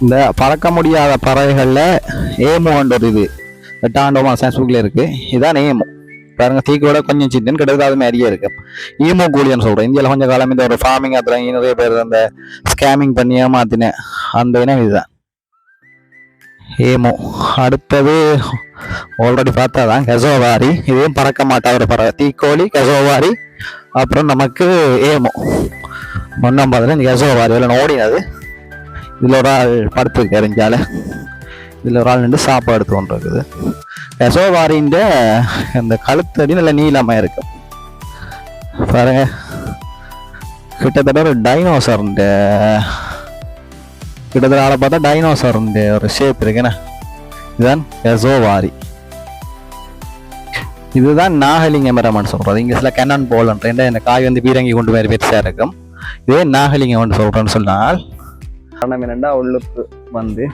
இந்த பறக்க முடியாத பறவைகளில் ஏமோன்ற ஒரு இது 8ஆம் மாதம் புக்கில் இருக்குது. இதுதான் ஏமோ பாருங்க. தீக்கோட கொஞ்சம் சின்னன்னு கிட்டத்தட்ட அது மாதிரியே இருக்கு. ஈமோ கூலியன்னு சொல்கிறேன். இந்தியாவில் கொஞ்சம் காலம் இந்த ஒரு ஃபார்மிங் அதுல நிறைய பேர் அந்த ஸ்கேமிங் பண்ணி ஏமாத்தினேன் அந்த இனம் இதுதான் ஏமோ. அடுத்தது ஆல்ரெடி பார்த்தாதான் கெசோவாரி. இதுவும் பறக்க மாட்டா ஒரு பறவை. தீக்கோழி, கெசோவாரி, அப்புறம் நமக்கு ஏமோ. 1ஆம் பாதில் இந்த கெசோவாரி எல்லாம் ஓடினது. இதில் ஒரு ஆள் படுத்துருக்கு அறிஞ்சால. இதில் ஒரு ஆள் நின்று சாப்பாடு எடுத்து கொண்டு இருக்குது. கெசோவாரின் அந்த கழுத்தடி நல்ல நீளமாக இருக்கும் பாருங்க. கிட்டத்தட்ட ஒரு டைனோசர் கிட்டத்தட்ட ஆளை பார்த்தா டைனோசர் ஒரு ஷேப் இருக்குண்ணா. இதுதான் கெசோவாரி. இதுதான் நாகலிங்க மரம்னு சொல்றது. இங்க சில கெனான் போலன்ற இந்த காய் வந்து பீரங்கி கொண்டு மாதிரி பெருசா இருக்கும். இதே நாகலிங்கம் சொல்றேன்னு சொன்னால் காரணம் என்னென்னா உள்ளுக்கு வந்து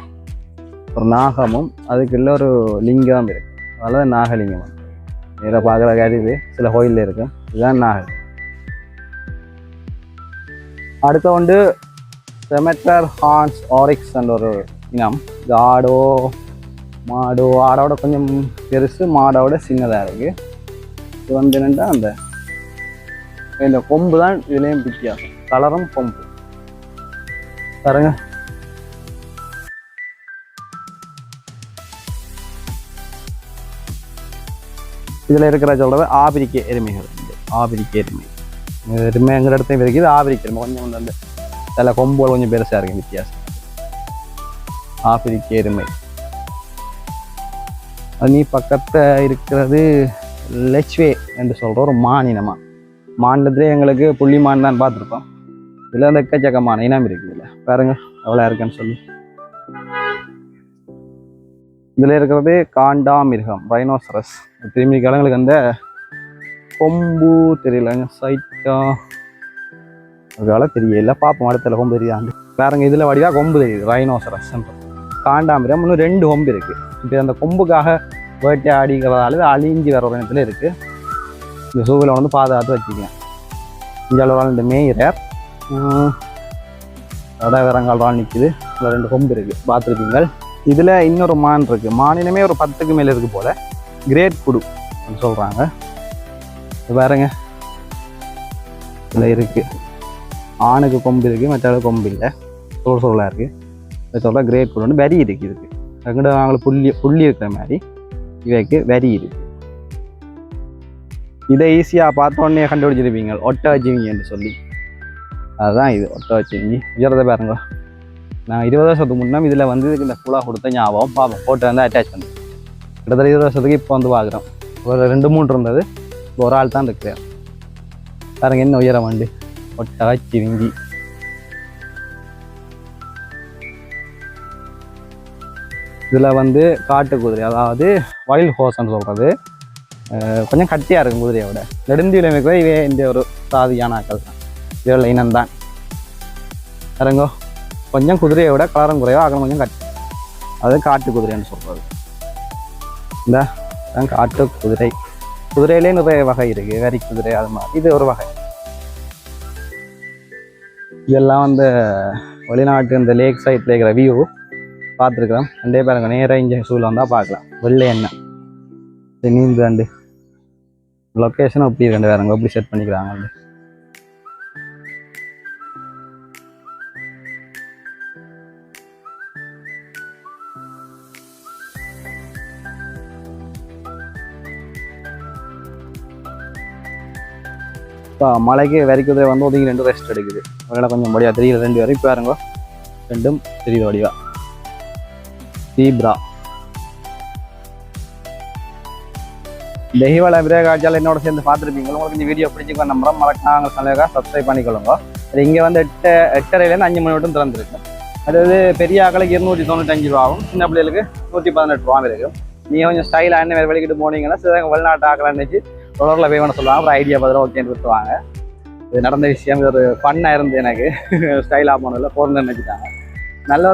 ஒரு நாகமும் அதுக்குள்ள ஒரு லிங்கம் இருக்கு. அதனால நாகலிங்கம் இதில் பார்க்குற கருது சில கோயிலில் இருக்கும். இதுதான் நாகலிங்கம். அடுத்த ஒன்று செமெட்டர் ஹார்ன்ஸ் ஆரிக்ஸ் என்ற ஒரு இனம். இது ஆடோட கொஞ்சம் பெருசு, மாடோட சின்னதாக இருக்கு. இது வந்து என்னென்னா இந்த கொம்பு தான் இதுலேயும் வித்தியாசம். கலரும் கொம்பு பாருங்க. இதில் இருக்கிற சொல்கிறது ஆபிரிக்க எருமைகள். ஆபிரிக்க எருமைங்கிற இடத்தையும் இருக்குது. ஆபிரிக்க எருமை கொஞ்சம் அந்த சில கொம்புகள் கொஞ்சம் பெருசாக இருக்கு வித்தியாசம். ஆபிரிக்க எருமை. அது பக்கத்தில் இருக்கிறது லெச்வே என்று சொல்கிற ஒரு மானினமா. மாநிலத்திலே எங்களுக்கு புள்ளிமான் தான் பார்த்துருக்கோம். இதில் அந்த எக்கச்சக்கமான இனம் இருக்குது. இதில் பாருங்க எவ்வளோ இருக்குன்னு சொல்லி. இதில் இருக்கிறது காண்டாமிருகம், ரைனோசரஸ். திரும்பி காலங்களுக்கு அந்த கொம்பு தெரியலங்க, சைட்டா அதனால தெரியல. பார்ப்போம் அடுத்த கொம்பு தெரியாது பாருங்க. இதில் வடிவாக கொம்பு தெரியுது, ரைனோசரஸ். காண்டாமிருகம் இன்னும் 2 கொம்பு இருக்குது. இப்போ அந்த கொம்புக்காக வேட்டை அடிக்கிறதால இது அழிஞ்சி வர ஒரு இடத்துல இருக்குது. இந்த சூவில் வந்து பாதுகாத்து வச்சுக்கலாம். இங்கே இந்த மேயிரர் வேறங்கால் ரால் நிற்குது. இதில் 2 கொம்பு இருக்குது பார்த்துருப்பீங்கள். இதில் இன்னொரு மான் இருக்குது. மானினமே ஒரு 10க்கு மேலே இருக்குது போல். கிரேட் குடு சொல்கிறாங்க. பாருங்க இதில் இருக்குது. ஆணுக்கு கொம்பு இருக்குது, மற்ற கொம்பு இல்லை. சோலாக இருக்குது. இதை சொல்கிற கிரேட் குடு வந்து வரி இருக்குது. இதுக்கு அங்கிட்ட நாங்கள் புள்ளி இருக்கிற மாதிரி இவைக்கு வரி இருக்குது. இதை ஈஸியாக பார்த்தோன்னே கண்டுபிடிச்சிருப்பீங்க, ஒட்டகச்சிவிங்கி என்று சொல்லி. அதுதான் இது ஒட்டகச்சிவிங்கி. உயரத்தை பாருங்க. நான் 20 வருஷத்துக்கு முன்னே இதில் வந்து இந்த புலா கொடுத்த ஞாபகம். பார்ப்போம் போட்டு வந்து அட்டாச் பண்ணி கிட்டத்தட்ட 20 வருஷத்துக்கு இப்போ வந்து பார்க்குறோம். ஒரு 2-3 இருந்தது. இப்போ ஒரு ஆள் தான் இருக்கிறார் பாருங்க. என்ன உயரம் வண்டு ஒட்டகச்சிவிங்கி. இதில் வந்து காட்டு குதிரை, அதாவது வைல்ட் ஹோர்ஸ்ன்னு சொல்கிறது. கொஞ்சம் கட்டியாக இருக்கும் குதிரையை விட. நெடுந்தீவில் இருக்கிற இவே இந்த ஒரு சாதியான ஆக்கள் தான், இதில் இனம்தான். இறங்கோ கொஞ்சம் குதிரையை விட கலரும் குறைவா, ஆகணும் கொஞ்சம் கட்டி, அது காட்டு குதிரைன்னு சொல்கிறது. இந்த காட்டு குதிரை. குதிரையிலே நிறைய வகை இருக்குது, வரி குதிரை அது மாதிரி, இது ஒரு வகை. இதெல்லாம் வந்து வெளிநாட்டு இந்த லேக் சைட்டில் இருக்கிற வியூ பார்த்துருக்குறோம். ரெண்டே பாருங்க, நேராக இங்கே சூழல் வந்தால் பார்க்கலாம். வெள்ளை எண்ணெய் நீந்து கண்டு லொக்கேஷனும் எப்படி ரெண்டு வேறங்க எப்படி செட் பண்ணிக்கிறாங்க. இப்போ மலைக்கு வரிக்குதிரை வந்து ஒதுங்கி 2 ரெஸ்ட் எடுக்குது. அதனால் கொஞ்சம் வடிவா தெரியல, 2 வரைக்கும் பாருங்க, 2ம் தெரியுது வடிவா. தீப்ரா தெய்வால விரைய காட்சியால் என்னோட சேர்ந்து பார்த்துருப்பீங்க. உங்களுக்கு இந்த வீடியோ பிடிச்சிக்க நம்புறோம். மறக்காம சேனலுக்காக சப்ஸ்கிரைப் பண்ணிக்கொள்ளுங்க. இங்கே வந்து 8:30லேருந்து 5 மணி மட்டும் திறந்துருக்கு. அதாவது பெரிய ஆக்களுக்கு 295 ரூபாவும், சின்ன பிள்ளைகளுக்கு 118 ரூபாவும் இருக்கும். நீங்கள் கொஞ்சம் ஸ்டைலாக என்ன வேறு வெளிக்கிட்டு போனீங்கன்னா சில வெளிநாட்டு ஆக்கலாம் நினச்சி தொடரில் பே பண்ண சொல்லுவாங்க. அப்புறம் ஐடியா பதில் ஓகேன்னு விட்டுருவாங்க. இது நடந்த விஷயம், இது ஒரு ஃபன்னாக இருந்து எனக்கு ஸ்டைலாக போனதில்லை போகிறேன்னு நினச்சிட்டாங்க. நல்ல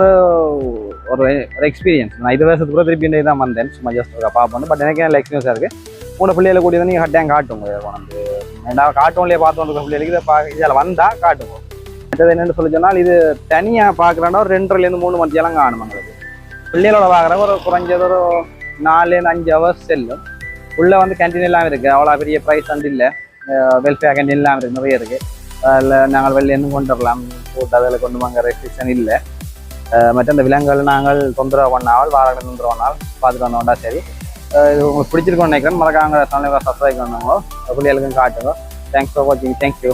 ஒரு எக்ஸ்பீரியன்ஸ். நான் 20 வருஷத்துக்கு கூட திருப்பி தான் வந்தேன், சும்மா ஜஸ்ட் பார்ப்போம். பட் எனக்கு நல்ல எக்ஸ்பீரியன்ஸாக இருக்குது. 3 பிள்ளைகளை கூட்டி வந்து நீங்கள் கட்டாயம் காட்டுங்க. வந்து ரெண்டாவது கார்ட்டூன்லேயே பார்த்து வந்துருக்க பிள்ளைகளுக்கு இதை இதில் வந்தால் காட்டுங்க. மற்றது என்னென்னு சொல்லி சொன்னால், இது தனியாக பார்க்குறேன்னா ஒரு 2லேருந்து 3 மணிக்கெல்லாம் காணும். எங்களுக்கு பிள்ளைகளோட பார்க்குறவங்க ஒரு குறைஞ்சது ஒரு 4லேருந்து 5 ஹவர்ஸ் செல்லும். உள்ளே வந்து கேன்டீன் எல்லாம் இருக்குது, அவ்வளோ பெரிய ப்ரைஸ் வந்து இல்லை. வெல்ஃபேர் கேன்டீன் எல்லாம் இருக்குது, நிறைய இருக்குது. அதில் நாங்கள் வெளிலேருந்து கொண்டு வரலாம், போட்டு அதில் கொண்டு வாங்க ரெஸ்ட்ரிக்ஷன் இல்லை. மற்ற அந்த விலங்குகள் நாங்கள் தொந்தரவு பண்ணாமல் வாரங்கள் தொந்தரவு பண்ணால் பார்த்துட்டு வந்தோம்டா சரி. இது உங்களுக்கு பிடிச்சிருக்கோன்னு நினைக்கிறேன். மறக்காம சேனலுக்கு சப்ஸ்கிரைப் பண்ணுங்க, பிள்ளைகளுக்கும் காட்டுங்க. தேங்க்ஸ் ஃபார் வாட்சிங். தேங்க்யூ.